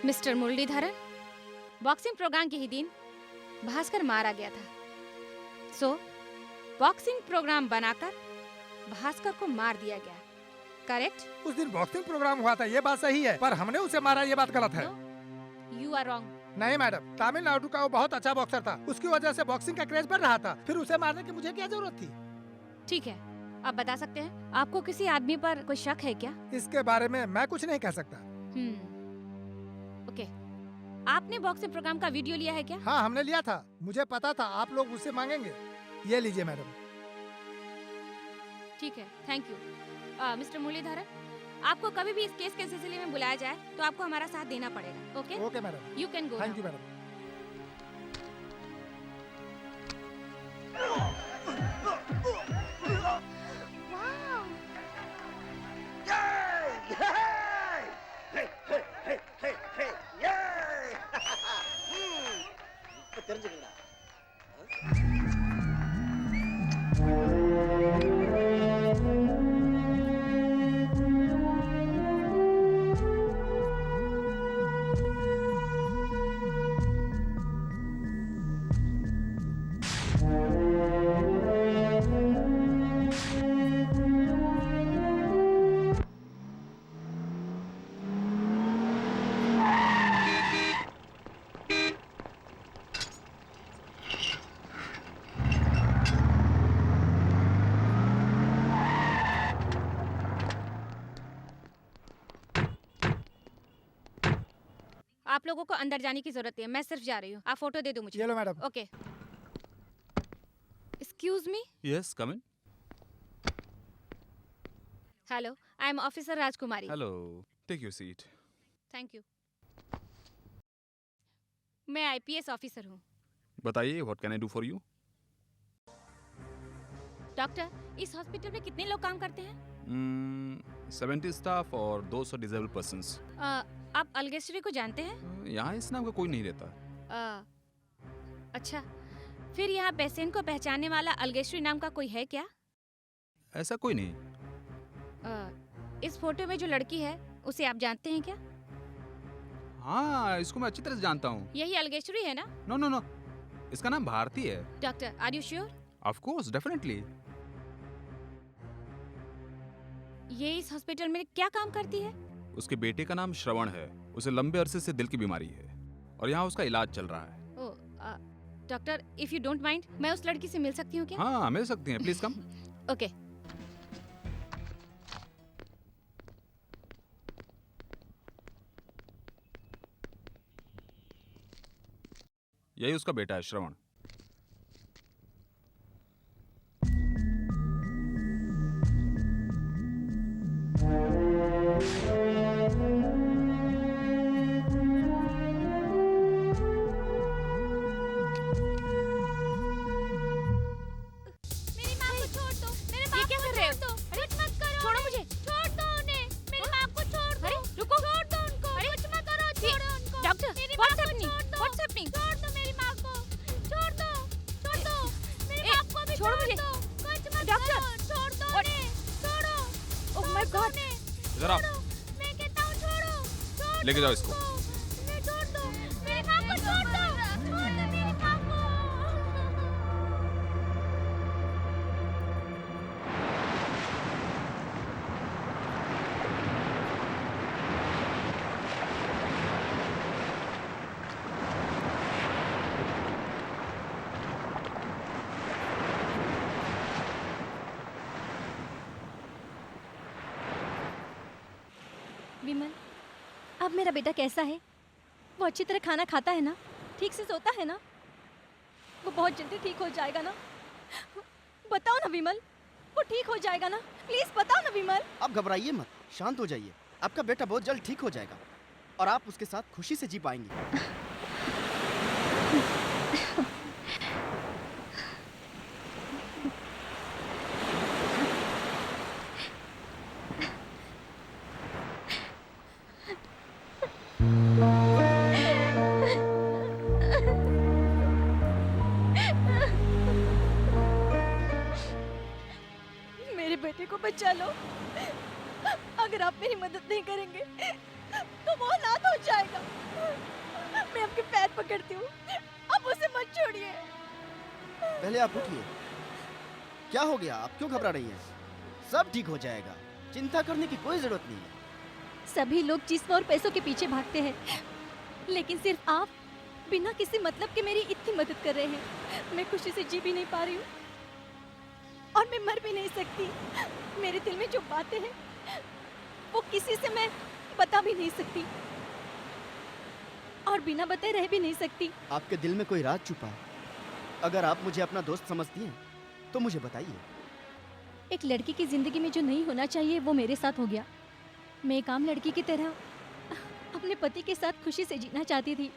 Mister Muralidharan, boxing program के ही दिन भास्कर मारा गया था। सो बॉक्सिंग प्रोग्राम बनाकर भास्कर को मार दिया गया, करेक्ट? उस दिन बॉक्सिंग प्रोग्राम हुआ था, ये बात सही है, पर हमने उसे मारा, ये बात गलत है। You are wrong. नहीं मैडम, तमिलनाडु का वो बहुत अच्छा बॉक्सर था, उसकी वजह से बॉक्सिंग का क्रेज बढ़ रहा था, फिर उसे मारने की मुझे क्या जरूरत थी? ठीक है, आप बता सकते हैं आपको किसी आदमी पर कोई शक है क्या? इसके बारे में मैं कुछ नहीं कह सकता। ओके, आपने बॉक्सिंग प्रोग्राम का वीडियो लिया है क्या? हाँ, हमने लिया था। मुझे पता था आप लोग उससे मांगेंगे। ये लीजिए मैडम। ठीक है, थैंक यू। मिस्टर मुरलीधरन, आपको कभी भी इस केस के सिलसिले में बुलाया जाए तो आपको हमारा साथ देना पड़ेगा। Okay? Okay madam. You can go. Thank you madam. आप लोगों को अंदर जाने की जरूरत है, मैं सिर्फ जा रही हूँ। आप फोटो दे दो मुझे। ये लो madam. Okay. Excuse me. Yes, come in. Hello, I am officer Rajkumari. Hello, take your seat. Thank you. मैं आईपीएस ऑफिसर हूँ। बताइए, what can I do for you? Doctor, इस हॉस्पिटल में कितने लोग काम करते हैं? 70 स्टाफ और 200 डिसेबल पर्सन्स। आप अलगेश्वरी को जानते हैं? यहाँ इस नाम का कोई नहीं रहता। अच्छा, फिर यहाँ पेशेंट को पहचानने वाला अलगेश्वरी नाम का कोई है क्या? ऐसा कोई नहीं। इस फोटो में जो लड़की है उसे आप जानते हैं क्या? हाँ, इसको मैं अच्छी तरह से जानता हूँ। यही अलगेश्वरी है ना? नो नो नो, इसका नाम भारती है। Doctor, are you sure? Of course, definitely. ये इस हॉस्पिटल में क्या काम करती है? उसके बेटे का नाम श्रवण है। उसे लंबे अरसे से दिल की बीमारी है और यहाँ उसका इलाज चल रहा है। Doctor, if you don't mind, मैं उस लड़की से मिल सकती हूँ क्या? हाँ, मिल सकती हैं, प्लीज कम। ओके। यही उसका बेटा है, श्रवण। इधर आओ, लेके जाओ इसको। विमल, अब मेरा बेटा कैसा है? वो अच्छी तरह खाना खाता है ना? ठीक से सोता है ना? वो बहुत जल्दी ठीक हो जाएगा ना? बताओ ना विमल, वो ठीक हो जाएगा ना? प्लीज बताओ ना विमल। आप घबराइए मत, शांत हो जाइए। आपका बेटा बहुत जल्द ठीक हो जाएगा और आप उसके साथ खुशी से जी पाएंगे। मेरे बेटे को बचा लो। अगर आप मेरी मदद नहीं करेंगे तो वो अनाथ हो जाएगा। मैं आपके पैर पकड़ती हूँ, आप उसे मत छोड़िए। पहले आप उठिए। क्या हो गया? आप क्यों घबरा रही हैं? सब ठीक हो जाएगा, चिंता करने की कोई जरूरत नहीं है। सभी लोग जिस्म और पैसों के पीछे भागते हैं, लेकिन सिर्फ आप बिना किसी मतलब के मेरी इतनी मदद कर रहे हैं। मैं खुशी से जी भी नहीं पा रही हूँ और मैं मर भी नहीं सकती। मेरे दिल में जो बातें हैं वो किसी से मैं बता भी नहीं सकती। और बिना बताए रह भी नहीं सकती। आपके दिल में कोई राज छुपा है? अगर आप मुझे अपना दोस्त समझती हैं तो मुझे बताइए। एक लड़की की जिंदगी में जो नहीं होना चाहिए वो मेरे साथ हो गया। मैं एक आम लड़की की तरह अपने पति के साथ खुशी से जीना चाहती थी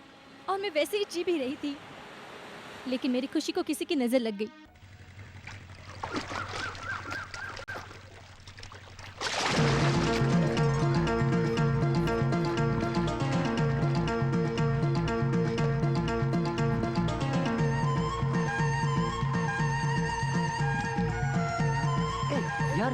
और मैं वैसे ही जी भी रही थी, लेकिन मेरी खुशी को किसी की नजर लग गई। यार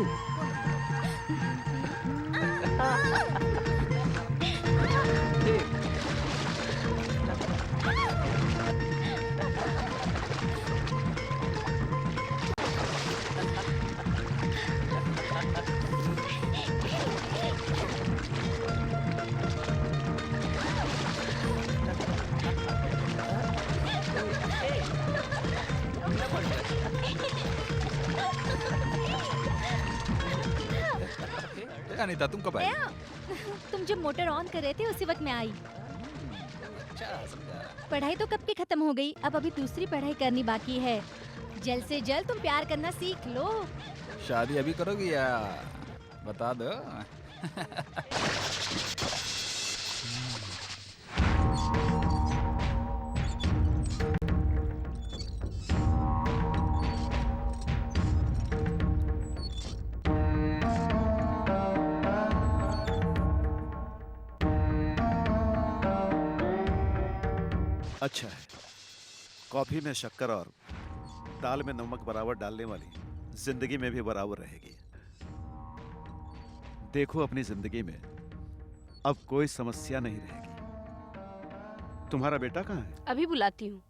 अनीता तुम कब आई? तुम जब मोटर ऑन कर रहे थे उसी वक्त मैं आई। पढ़ाई तो कब की खत्म हो गई, अब अभी दूसरी पढ़ाई करनी बाकी है। जल्द से जल्द तुम प्यार करना सीख लो। शादी अभी करोगी या बता दो। अच्छा है, कॉफी में शक्कर और दाल में नमक बराबर डालने वाली जिंदगी में भी बराबर रहेगी। देखो अपनी जिंदगी में अब कोई समस्या नहीं रहेगी। तुम्हारा बेटा कहाँ है? अभी बुलाती हूँ।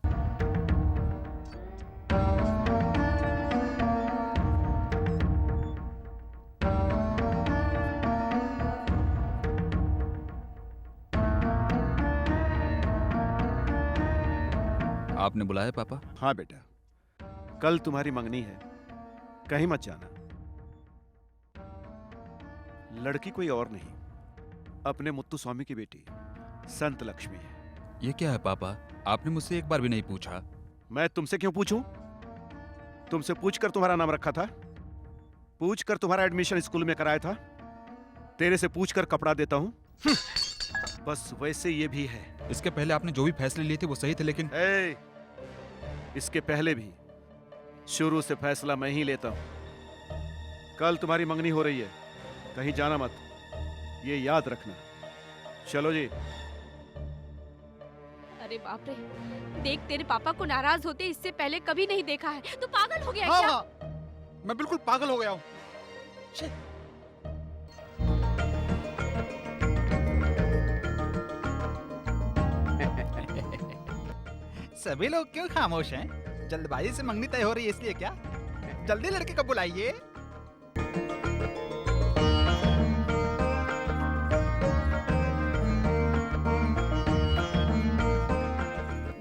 आपने बुलाया पापा? हाँ बेटा, कल तुम्हारी मंगनी है, कहीं मत जाना। लड़की कोई और नहीं, अपने मुत्तु स्वामी की बेटी संत लक्ष्मी है। ये क्या है पापा? आपने मुझसे एक बार भी नहीं पूछा। मैं तुमसे क्यों पूछूं? तुमसे पूछकर तुम्हारा नाम रखा था, पूछकर तुम्हारा एडमिशन स्कूल में कराया था, तेरे से पूछकर कपड़ा देता हूं। बस वैसे ये भी है। इसके पहले आपने जो भी फैसले लिए थे वो सही थे, लेकिन इसके पहले भी शुरू से फैसला मैं ही लेता हूं। कल तुम्हारी मंगनी हो रही है, कहीं जाना मत, ये याद रखना। चलो जी। अरे बाप रे, देख तेरे पापा को नाराज होते इससे पहले कभी नहीं देखा है। तू पागल हो गया है हाँ, क्या? हाँ, मैं बिल्कुल पागल हो गया हूँ। सभी लोग क्यों खामोश हैं? जल्दबाजी से मंगनी तय हो रही है इसलिए क्या? जल्दी लड़के को बुलाइए।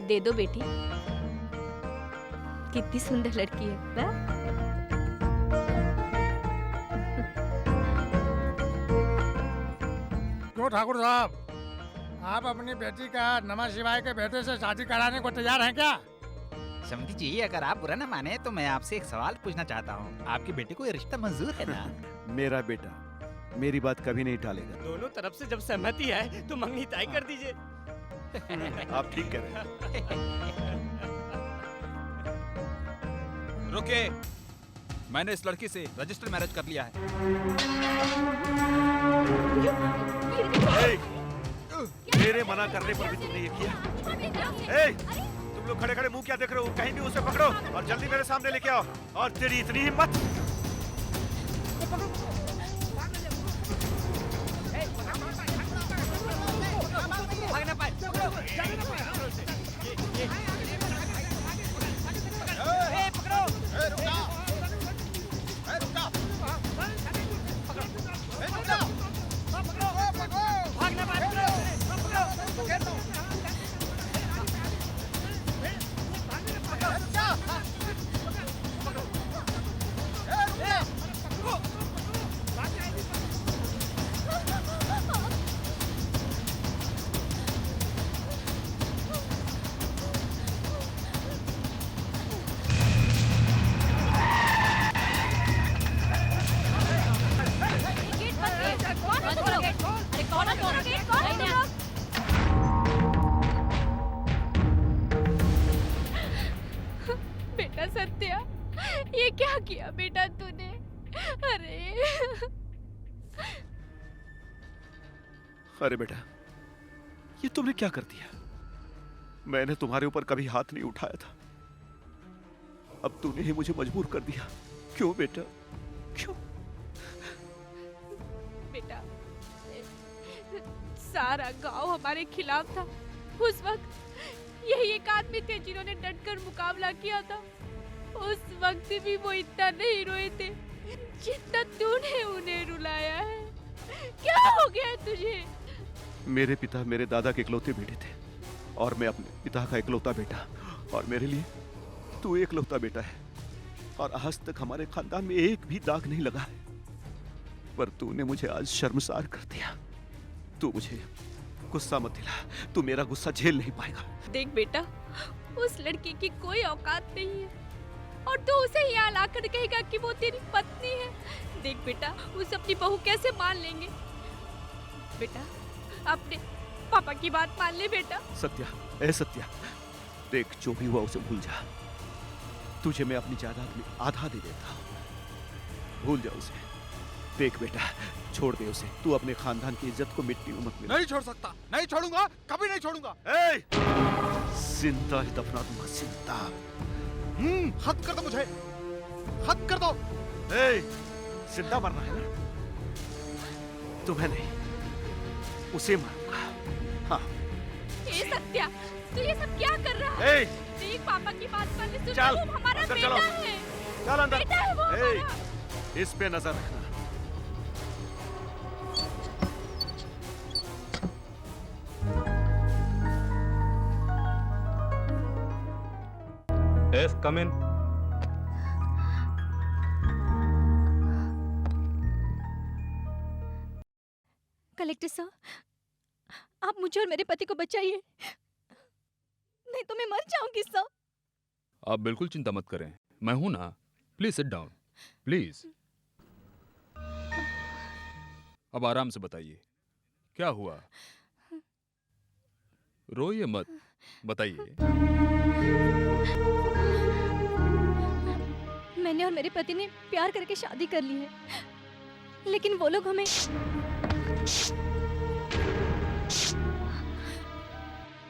दे दो बेटी, कितनी सुंदर लड़की है ना? क्यों ठाकुर साहब, आप अपनी बेटी का नमः शिवाय के बेटे से शादी कराने को तैयार हैं क्या? समझी जी, अगर आप बुरा न माने तो मैं आपसे एक सवाल पूछना चाहता हूँ। आपकी बेटी को ये रिश्ता मंजूर है ना? मेरा बेटा मेरी बात कभी नहीं टालेगा। दोनों तरफ से जब सहमति है तो मंगनी तय कर दीजिए। आप ठीक कह रहे हैं। रुके, मैंने इस लड़की से रजिस्टर मैरिज कर लिया है। मेरे मना करने पर भी तुमने ये किया? तुम लोग खड़े खड़े मुंह क्या देख रहे हो? कहीं भी उसे पकड़ो और जल्दी मेरे सामने लेके आओ। और तेरी इतनी हिम्मत! बेटा सत्या, ये क्या किया बेटा तूने? अरे अरे बेटा, ये तुमने क्या कर दिया? मैंने तुम्हारे ऊपर कभी हाथ नहीं उठाया था, अब तूने ही मुझे मजबूर कर दिया। क्यों बेटा, क्यों? बेटा, सारा गांव हमारे खिलाफ था। उस वक्त यही एक आदमी थे जिन्होंने डटकर मुकाबला किया था। उस वक्त भी वो इतना नहीं रोए थे जितना तूने उन्हें रुलाया है। क्या हो गया है तुझे? मेरे पिता मेरे दादा के इकलौते बेटे थे और मैं अपने पिता का इकलौता बेटा, और मेरे लिए तू इकलौता बेटा है। और आज तक हमारे खानदान में एक भी दाग नहीं लगा है, पर तूने मुझे आज शर्मसार कर दिया। तू मुझे गुस्सा मत दिला, तू मेरा गुस्सा झेल नहीं पाएगा। देख बेटा, उस लड़की की कोई औकात नहीं है और तू उसे यहाँ लाकर कहेगा कि वो तेरी पत्नी है। देख बेटा, उसे अपनी बहू कैसे मान लेंगे? बेटा, अपने पापा की बात मान ले बेटा। सत्या, ए सत्या, देख जो भी हुआ उसे भूल जा। तुझे मैं अपनी जायदाद में आधा दे देता हूँ, भूल जा उसे। देख बेटा, छोड़ दे उसे। तू अपने खानदान की इज्जत को मिट्टी में मत मिला। नहीं छोड़ सकता, नहीं छोड़ूंगा, कभी नहीं छोड़ूंगा। जिंदा ही दफना दूंगा, जिंदा। खत्म कर दो मुझे, खत्म कर दो। जिंदा मरना है ना? तुम्हें नहीं, उसे मारूंगा। हाँ। ए सत्या, तू ये सब क्या कर रहा है? देख पापा की बात मान ले। चल, वो हमारा अंदर बेटा चलो। है। चल अंदर। बेटा है वो हमारा। इस पे नजर रखना। Yes, come in. कलेक्टर साहब, आप मुझे और मेरे पति को बचाइए, नहीं तो मैं मर जाऊंगी सर। आप बिल्कुल चिंता मत करें, मैं हूं ना। Please sit down, please. अब आराम से बताइए, क्या हुआ? रोइए मत, बताइए। मैंने और मेरे पति ने प्यार करके शादी कर ली है, लेकिन वो लोग हमें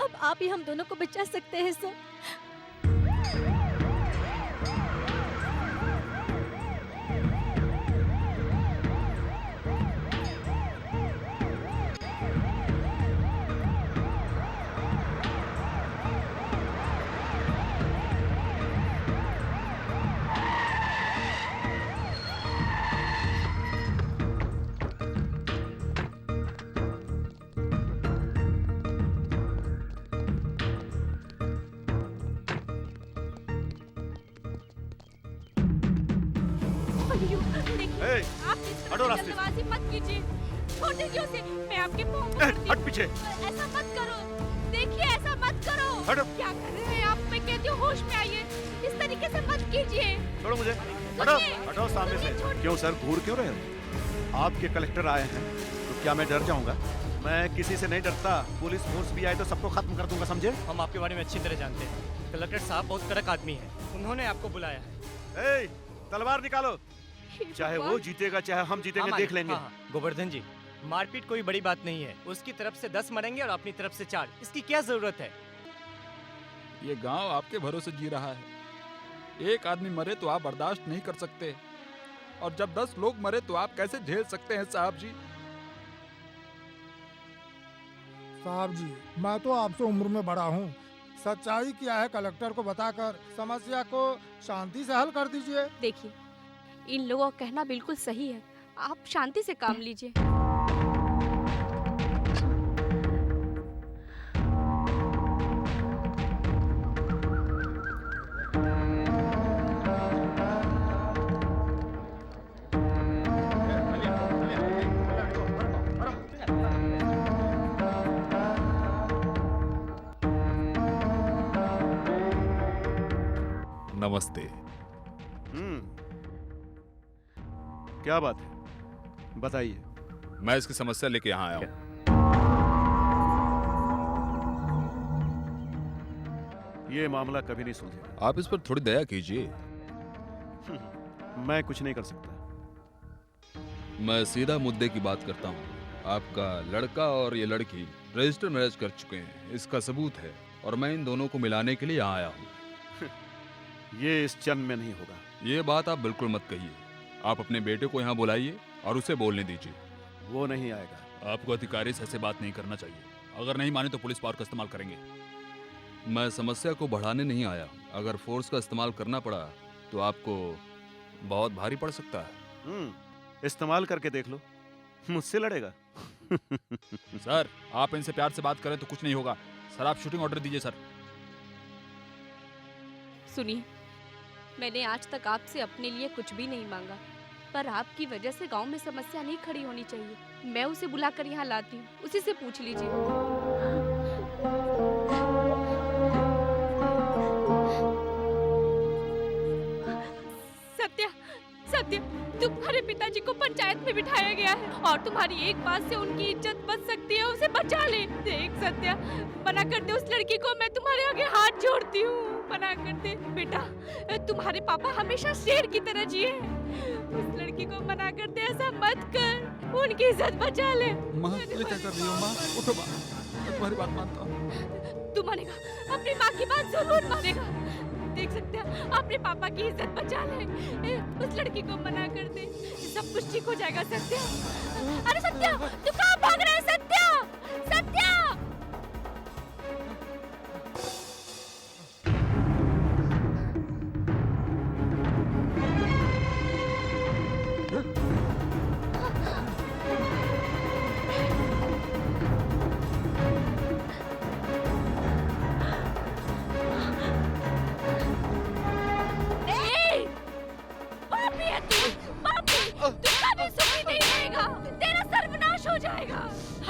अब आप ही हम दोनों को बचा सकते हैं सर। हटो रास्ते से। जल्दबाजी मत कीजिए, छोड़ दीजिए उसे। मैं आपके पाँव पकड़ती हूँ। हट पीछे। ऐसा मत करो, देखिए ऐसा मत करो। हटो। क्या कर रहे हैं आप? मैं कहती हूँ होश में आइए, इस तरीके से मत कीजिए। छोड़ो मुझे, हटो, हटो सामने से। क्यों सर, घूर क्यों रहे हो? आपके कलेक्टर आए हैं तो क्या मैं डर जाऊंगा? मैं किसी से नहीं डरता। पुलिस फोर्स भी आए तो सबको खत्म कर दूंगा, समझे? हम आपके बारे में अच्छी तरह जानते हैं। कलेक्टर साहब बहुत कड़क आदमी है, उन्होंने आपको बुलाया है। तलवार निकालो, चाहे वो जीतेगा चाहे हम जीतेंगे, हाँ, देख लेंगे। हाँ, गोवर्धन जी, मारपीट कोई बड़ी बात नहीं है। उसकी तरफ से 10 मरेंगे और अपनी तरफ से 4। इसकी क्या जरूरत है? ये गांव आपके भरोसे जी रहा है। एक आदमी मरे तो आप बर्दाश्त नहीं कर सकते, और जब 10 लोग मरे तो आप कैसे झेल सकते हैं साहब जी? साहब जी, मैं तो आपसे उम्र में बड़ा हूँ। सच्चाई क्या है कलेक्टर को बताकर समस्या को शांति से हल कर दीजिए। देखिए, इन लोगों का कहना बिल्कुल सही है, आप शांति से काम लीजिए। नमस्ते। क्या बात है, बताइए। मैं इसकी समस्या लेके यहाँ आया हूँ। ये मामला कभी नहीं सुलझेगा। आप इस पर थोड़ी दया कीजिए। मैं कुछ नहीं कर सकता। मैं सीधा मुद्दे की बात करता हूँ। आपका लड़का और ये लड़की रजिस्टर मैरिज कर चुके हैं, इसका सबूत है, और मैं इन दोनों को मिलाने के लिए यहाँ आया हूँ। ये इस जन्म में नहीं होगा। ये बात आप बिल्कुल मत कहिए। आप अपने बेटे को यहाँ बुलाइए और उसे बोलने दीजिए। वो नहीं आएगा। आपको अधिकारी से ऐसे बात नहीं करना चाहिए। अगर नहीं माने तो पुलिस पावर का इस्तेमाल करेंगे। मैं समस्या को बढ़ाने नहीं आया। अगर फोर्स का इस्तेमाल करना पड़ा तो आपको बहुत भारी पड़ सकता है। इस्तेमाल करके देख लो, मुझसे लड़ेगा। सर, आप इनसे प्यार से बात करें तो कुछ नहीं होगा। सर, आप शूटिंग ऑर्डर दीजिए। सर, सुनिए, मैंने आज तक आपसे अपने लिए कुछ भी नहीं मांगा, पर आपकी वजह से गांव में समस्या नहीं खड़ी होनी चाहिए। मैं उसे बुलाकर यहाँ लाती हूँ, उसी से पूछ लीजिए। सत्या, सत्या, तुम्हारे पिताजी को पंचायत में बिठाया गया है और तुम्हारी एक बात से उनकी इज्जत बच सकती है। उसे बचा ले। देख सत्या, मना कर दे उस लड़की को। मैं तुम्हारे आगे हाथ जोड़ती हूँ, मना कर दे बेटा। तुम्हारे पापा हमेशा शेर की तरह जिए। उस लड़की को मना कर दे, ऐसा मत कर। उनकी इज्जत बचा ले। माँ, ये क्या कर रही हो माँ? उठो माँ, मैं तुम्हारी बात मानता हूँ। तू मानेगा, अपनी माँ की बात जरूर मानेगा। देख सकते हैं, अपने पापा की इज्जत बचा ले। उस लड़की को मना कर दे, सब कुछ ठीक हो जाएगा। सत्या, अरे सत्या, तू कहाँ भाग रहा है? सत्या, सत्या।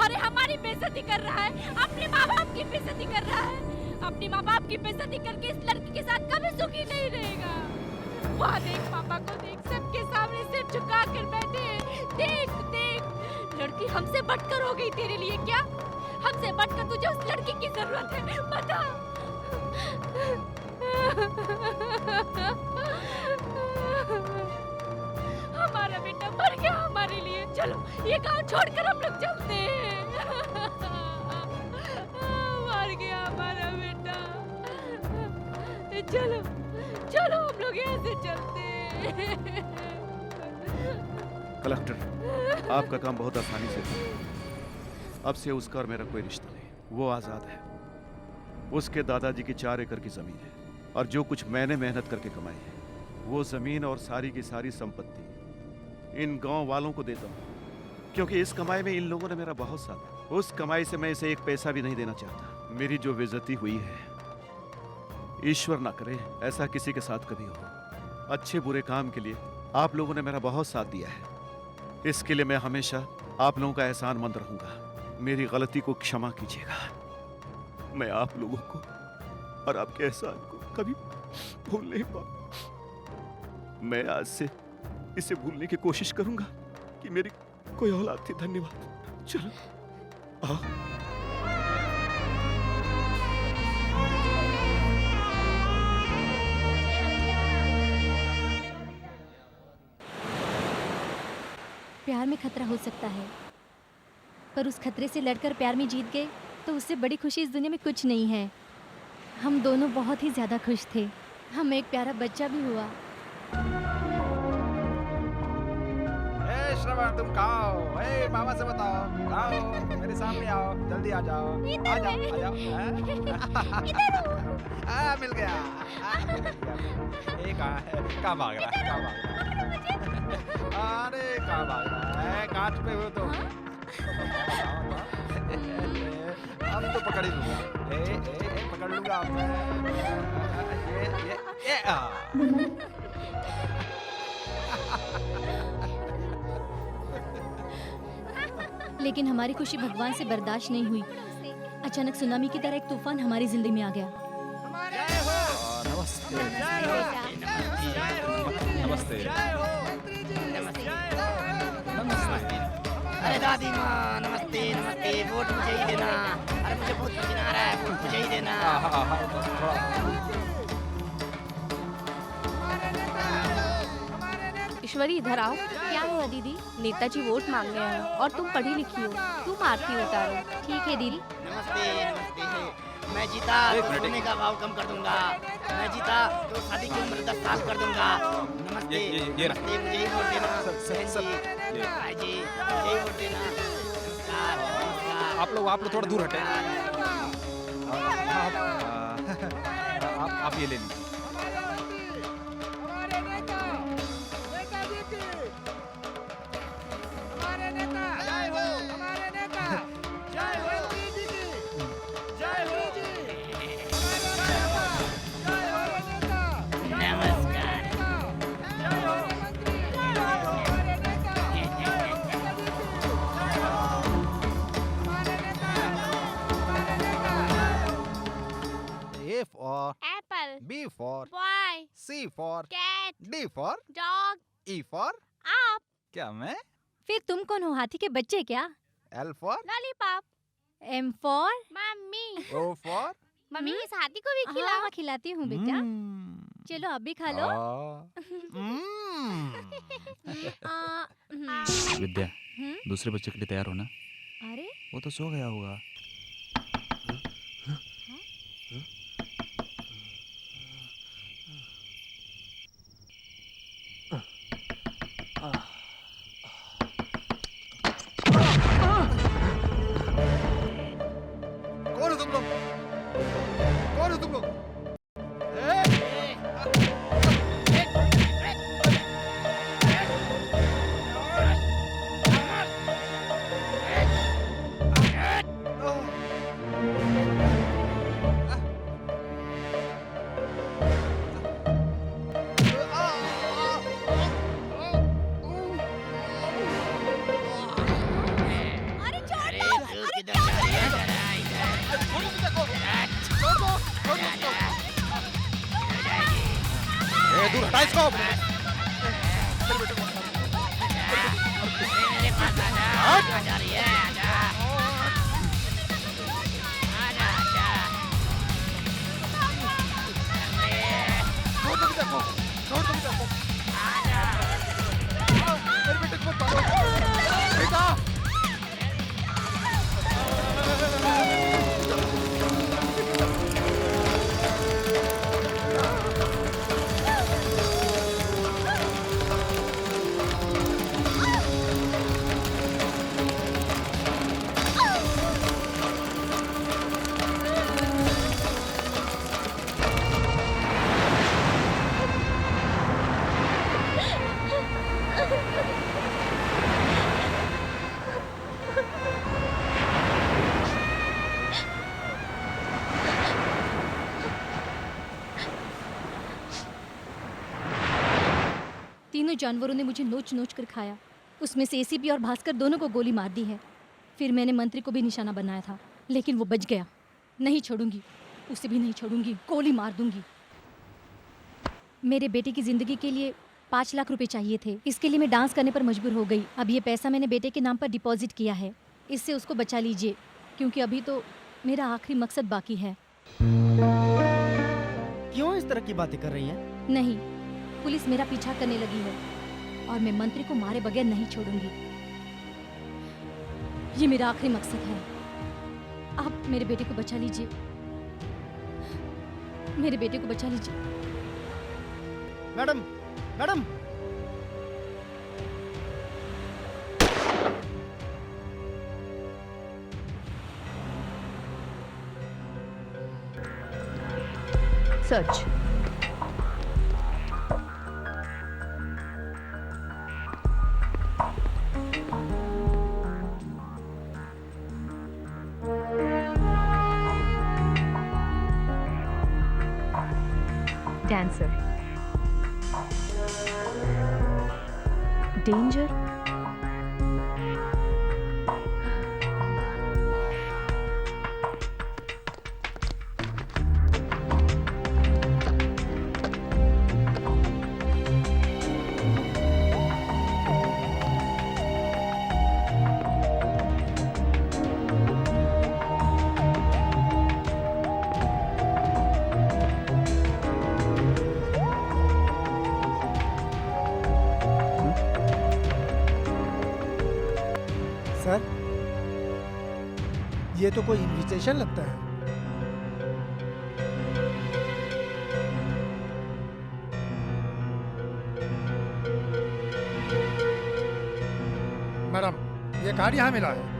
अरे हमारी बेइज्जती कर रहा है, अपने माँ बाप की बेइज्जती कर रहा है। अपने माँ बाप की बेइज्जती करके इस लड़की के साथ कभी सुखी नहीं रहेगा। वहाँ देख, पापा को देख, सबके सामने सिर झुका कर बैठे हैं। देख देख, लड़की हमसे बढ़कर हो गई तेरे लिए। क्या हमसे बढ़कर तुझे उस लड़की की जरूरत है? बता। हमारा बेटा मर गया हमारे लिए। चलो ये गांव छोड़कर हम लोग चलते हैं। मर गया हमारा बेटा। चलो चलो हम लोग यहाँ से चलते हैं। कलेक्टर, आपका काम बहुत आसानी से था। अब से उसका और मेरा कोई रिश्ता नहीं। वो आजाद है। उसके दादाजी की 4 एकड़ की जमीन है और जो कुछ मैंने मेहनत करके कमाई है, वो जमीन और सारी की सारी संपत्ति इन गांव वालों को देता हूँ, क्योंकि इस कमाई में इन लोगों ने मेरा बहुत साथ दिया। उस कमाई से मैं इसे एक पैसा भी नहीं देना चाहता। मेरी जो बेइज्जती हुई है, ईश्वर ना करे ऐसा किसी के साथ कभी हो। अच्छे बुरे काम के लिए आप लोगों ने मेरा बहुत साथ दिया है। इसके लिए मैं हमेशा आप लोगों का एहसानमंद रहूंगा। मेरी गलती को क्षमा कीजिएगा। मैं आप लोगों को और आपके एहसान को कभी भूल नहीं पाऊंगा। मैं आज से इसे भूलने की कोशिश करूंगा कि मेरी कोई औलाद थी। धन्यवाद। चलो आओ। प्यार में खतरा हो सकता है, पर उस खतरे से लड़कर प्यार में जीत गए तो उससे बड़ी खुशी इस दुनिया में कुछ नहीं है। हम दोनों बहुत ही ज़्यादा खुश थे। हमें एक प्यारा बच्चा भी हुआ। श्रवण, तुम कहाँ हो? ए, मामा से बताओ, कहाँ हो? मेरे सामने आओ, जल्दी आ जाओ। आ जाओ, आ जाओ। मिल गया। ये कहाँ है? कहाँ भाग रहा है? कहाँ भाग रहा है? अरे कहाँ भाग रहा है? कांच पे हो तुम। अब तो पकड़ ही लूंगा। ए, पकड़ लूंगा अब मैं। लेकिन हमारी खुशी भगवान से बर्दाश्त नहीं हुई। अचानक सुनामी की तरह एक तूफान हमारी जिंदगी में आ गया। नमस्ते। नमस्ते। दादी माँ, नमस्ते नमस्ते, वोट मुझे ही देना। अरे मुझे बहुत पसीना आ रहा है, वोट मुझे ही देना। ईश्वरी इधर आओ। क्या हुआ दीदी? नेताजी वोट मांगने आए हैं और तुम पढ़ी लिखी हो, तुम आरती उतारो। ठीक है दीदी। नमस्ते नमस्ते, मैं जीता तो सोने का भाव कम कर दूंगा। मैं जीता तो शादी की उम्र 10 साल कर दूंगा। नमस्ते नमस्ते, मुझे ही वोट देना। बहन जी, भाई जी, मुझे ही वोट देना। नमस्कार नमस्कार। आप लोग थोड़ा दूर हटे। आप ये ले लीजिए। A for Apple, B for boy, C for cat, D for dog, E for आप, क्या मैं फिर तुम कौन हो? हाथी के बच्चे क्या? L for lollipop, M for? Mummy, O for mummy इस हाथी को भी हाँ, खिलाओ। हाँ, खिलाती हूँ बेटा। चलो अब भी खा लो। आ, विद्या, हम्म? दूसरे बच्चे के लिए तैयार हो ना? अरे वो तो सो गया होगा। कौन हो तुम लोग? कौन हो तुम लोग? अरे छोड़ अरे तू किधर जा रही है? जरा इधर। दूर हटा इसको। मेरे पास आजा। कहाँ जा रही है? आजा। आजा आजा। छोड़ दो बेटा को। छोड़ दो बेटा को। आजा। मेरे बेटे को मत मारो। बेटा। तीनों जानवरों ने मुझे नोच नोच कर खाया। उसमें से एसीपी और भास्कर दोनों को गोली मार दी है। फिर मैंने मंत्री को भी निशाना बनाया था, लेकिन वो बच गया। नहीं छोड़ूंगी, उसे भी नहीं छोड़ूंगी, गोली मार दूंगी। मेरे बेटे की जिंदगी के लिए 5 लाख रुपए चाहिए थे। इसके लिए मैं डांस करने पर मजबूर हो गई। अब ये पैसा मैंने बेटे के नाम पर डिपॉजिट किया है। इससे उसको बचा लीजिए, क्योंकि अभी तो मेरा आखिरी मकसद बाकी है। क्यों इस तरह की बातें कर रही हैं? नहीं, पुलिस मेरा पीछा करने लगी है और मैं मंत्री को मारे बगैर नहीं छोड़ूंगी। ये मेरा आखिरी मकसद है। आप मेरे बेटे को बचा लीजिए, मेरे बेटे को बचा लीजिए। Madam, madam, search. Dancer. Danger. ये तो कोई इनविटेशन लगता है। मैडम, ये कार्ड यहाँ मिला है।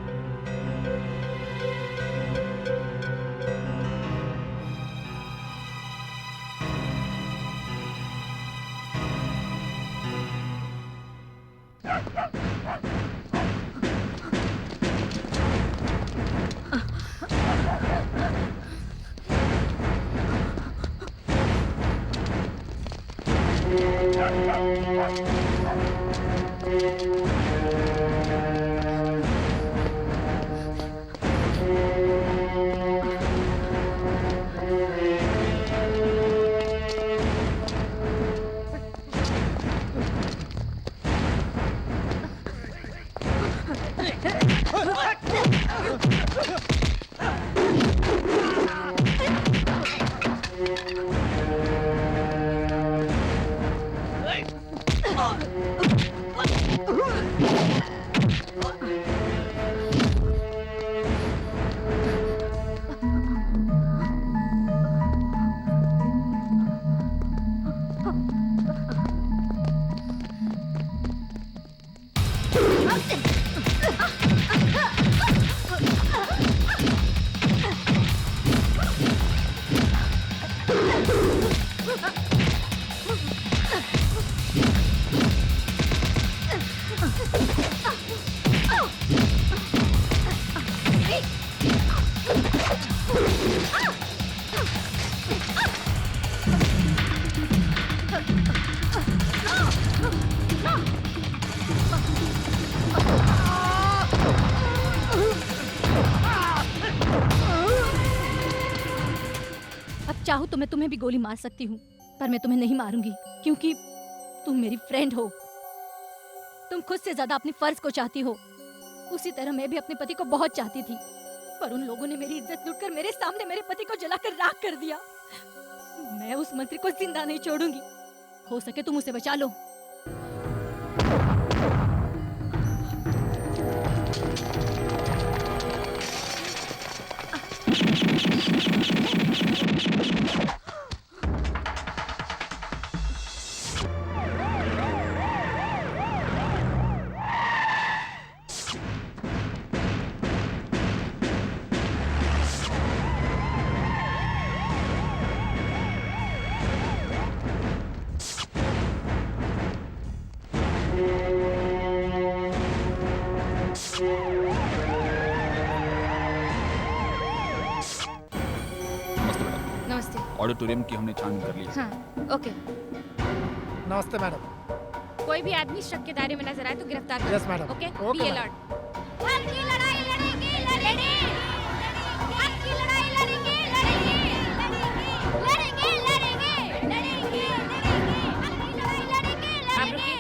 चाहूँ तो मैं तुम्हें भी गोली मार सकती हूँ, पर मैं तुम्हें नहीं मारूंगी क्योंकि तुम मेरी फ्रेंड हो। तुम खुद से ज्यादा अपने फर्ज को चाहती हो। उसी तरह मैं भी अपने पति को बहुत चाहती थी, पर उन लोगों ने मेरी इज्जत लूटकर मेरे सामने मेरे पति को जलाकर राख कर दिया। मैं उस मंत्री को जिंदा नहीं छोड़ूंगी। हो सके तुम उसे बचा लो। ऑडिटोरियम की हमने छानबीन कर ली। हाँ, ओके। नमस्ते मैडम। कोई भी आदमी शक के दायरे में नजर आए तो गिरफ्तार करें। Yes madam. Okay, okay be madam. Alert. हक की लड़ाई लड़ेंगे, लड़ेंगे। हक की लड़ाई लड़ेंगे, लड़ेंगे। लड़ेंगे, लड़ेंगे, लड़ेंगे। हक की लड़ाई लड़ेंगे, लड़ेंगे।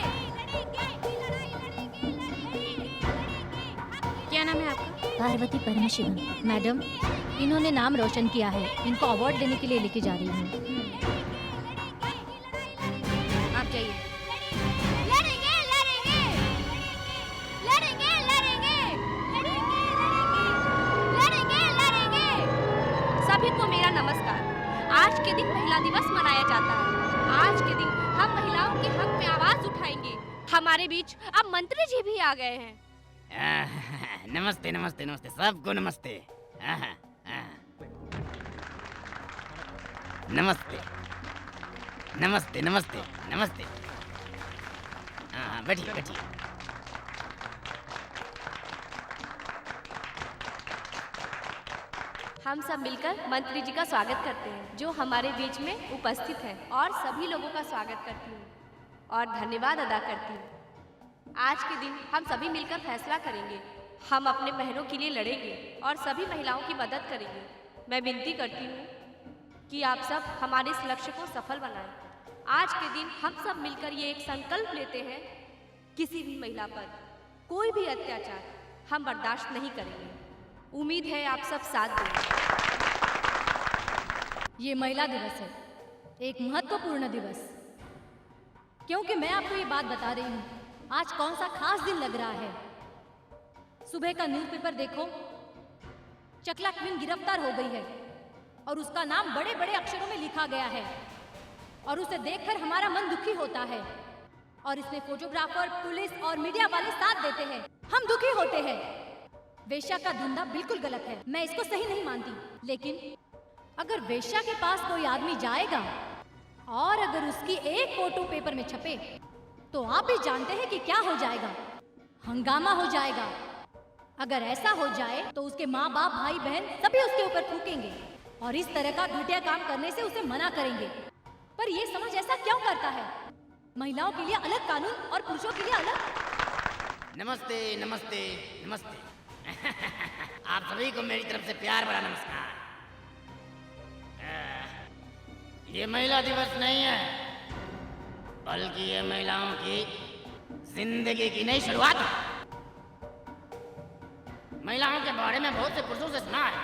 क्या नाम है आपका? पार्वती परमशिवम। मैडम, इन्होंने नाम रोशन किया है। इनको अवार्ड देने के लिए लेके जा रही हूँ। आप जाइए। लड़ेंगे, लड़ेंगे। लड़ेंगे, लड़ेंगे। लड़ेंगे, लड़ेंगे। सभी को मेरा नमस्कार। आज के दिन महिला दिवस मनाया जाता है। आज के दिन हम महिलाओं के हक में आवाज उठाएंगे। हमारे बीच अब मंत्री जी भी आ गए हैं। नमस्ते नमस्ते नमस्ते, सबको नमस्ते। नमस्ते नमस्ते नमस्ते नमस्ते। हाँ, बैठिए बैठिए। हम सब मिलकर मंत्री जी का स्वागत करते हैं जो हमारे बीच में उपस्थित हैं, और सभी लोगों का स्वागत करती हूँ और धन्यवाद अदा करती हूँ। आज के दिन हम सभी मिलकर फैसला करेंगे। हम अपने बहनों के लिए लड़ेंगे और सभी महिलाओं की मदद करेंगे। मैं विनती करती हूँ कि आप सब हमारे इस लक्ष्य को सफल बनाएं। आज के दिन हम सब मिलकर ये एक संकल्प लेते हैं, किसी भी महिला पर कोई भी अत्याचार हम बर्दाश्त नहीं करेंगे। उम्मीद है आप सब साथ देंगे। ये महिला दिवस है, एक महत्वपूर्ण दिवस। क्योंकि मैं आपको ये बात बता रही हूँ, आज कौन सा खास दिन लग रहा है। सुबह का न्यूज़पेपर देखो चकला क्वीन गिरफ्तार हो गई है और उसका नाम बड़े बड़े अक्षरों में लिखा गया है और उसे देखकर हमारा मन दुखी होता है और इसमें फोटोग्राफर, पुलिस और मीडिया वाले साथ देते हैं। हम दुखी होते हैं। वेश्या का धंधा बिल्कुल गलत है, मैं इसको सही नहीं मानती। लेकिन अगर वेश्या के पास कोई आदमी जाएगा और अगर उसकी एक फोटो पेपर में छपे तो आप भी जानते हैं कि क्या हो जाएगा, हंगामा हो जाएगा। अगर ऐसा हो जाए तो उसके माँ बाप, भाई बहन सभी उसके ऊपर थूकेंगे और इस तरह का घटिया काम करने से उसे मना करेंगे। पर ये समाज ऐसा क्यों करता है? महिलाओं के लिए अलग कानून और पुरुषों के लिए अलग। नमस्ते नमस्ते नमस्ते। आप सभी को मेरी तरफ से प्यार भरा नमस्कार। ये महिला दिवस नहीं है, बल्कि ये महिलाओं की जिंदगी की नई शुरुआत है। महिलाओं के बारे में बहुत से पुरुषों से सुना है,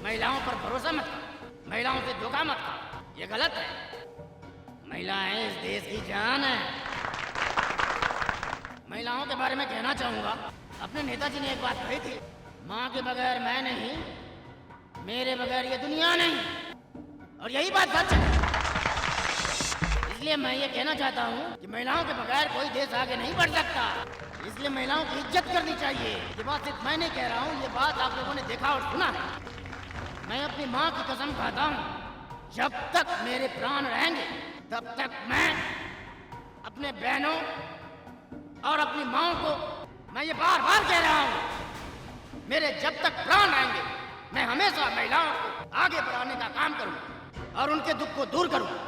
महिलाओं पर भरोसा मत करो, महिलाओं से धोखा मत खाओ, ये गलत है। महिलाएं इस देश की जान है। महिलाओं के बारे में कहना चाहूंगा, अपने नेताजी ने एक बात कही थी, माँ के बगैर मैं नहीं, मेरे बगैर ये दुनिया नहीं, और यही बात सच है। इसलिए मैं ये कहना चाहता हूँ कि महिलाओं के बगैर कोई देश आगे नहीं बढ़ सकता, इसलिए महिलाओं की इज्जत करनी चाहिए। ये बात सिर्फ मैं नहीं कह रहा हूँ, ये बात आप लोगों ने देखा और सुना है। मैं अपनी माँ की कसम खाता हूँ, जब तक मेरे प्राण रहेंगे तब तक मैं अपने बहनों और अपनी माँ को, मैं ये बार बार कह रहा हूँ, मेरे जब तक प्राण रहेंगे मैं हमेशा महिलाओं को आगे बढ़ाने का काम करूँगा और उनके दुख को दूर करूँगा।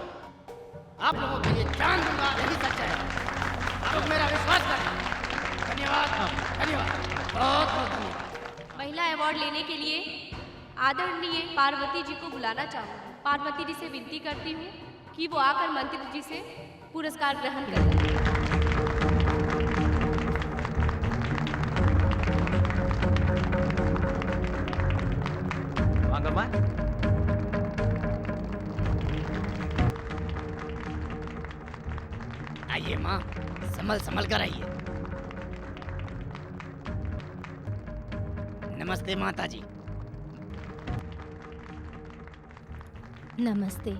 आप लोगों के लिए जान दूंगा, यही सच है। आप लोग मेरा विश्वास करें। धन्यवाद, धन्यवाद, बहुत बहुत धन्यवाद। महिला अवार्ड लेने के लिए आदरणीय पार्वती जी को बुलाना चाहूँगी। पार्वती जी से विनती करती हूँ कि वो आकर मंत्री जी से पुरस्कार ग्रहण करें। आइए माँ, संभल संभल कर आइए। नमस्ते माता जी। नमस्ते।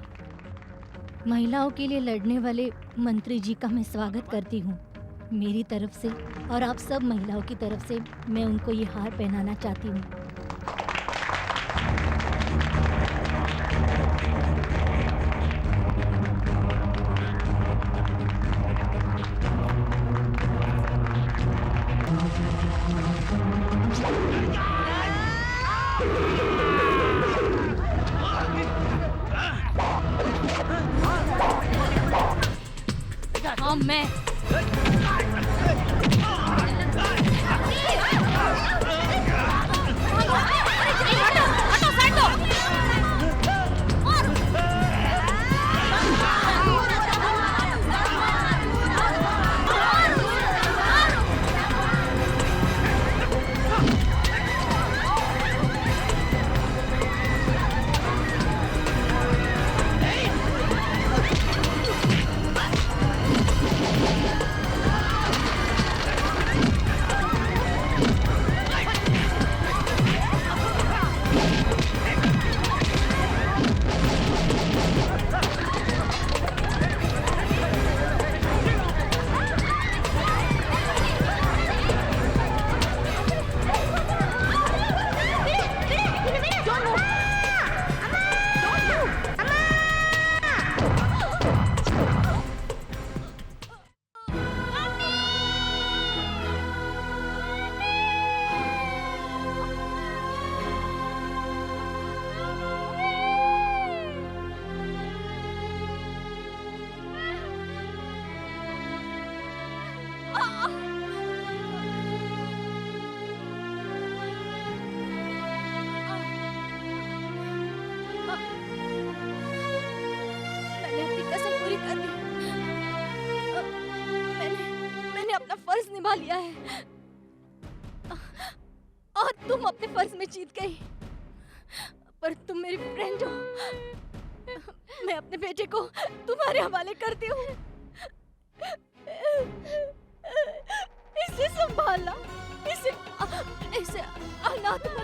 महिलाओं के लिए लड़ने वाले मंत्री जी का मैं स्वागत करती हूँ मेरी तरफ से, और आप सब महिलाओं की तरफ से मैं उनको ये हार पहनाना चाहती हूँ। हाँ, मैं मैंने अपना फर्ज निभा लिया है और तुम अपने फर्ज में जीत गई, पर तुम मेरी फ्रेंड हो। मैं अपने बेटे को तुम्हारे हवाले करती हूँ। इसे संभालना, इसे अनाथ मत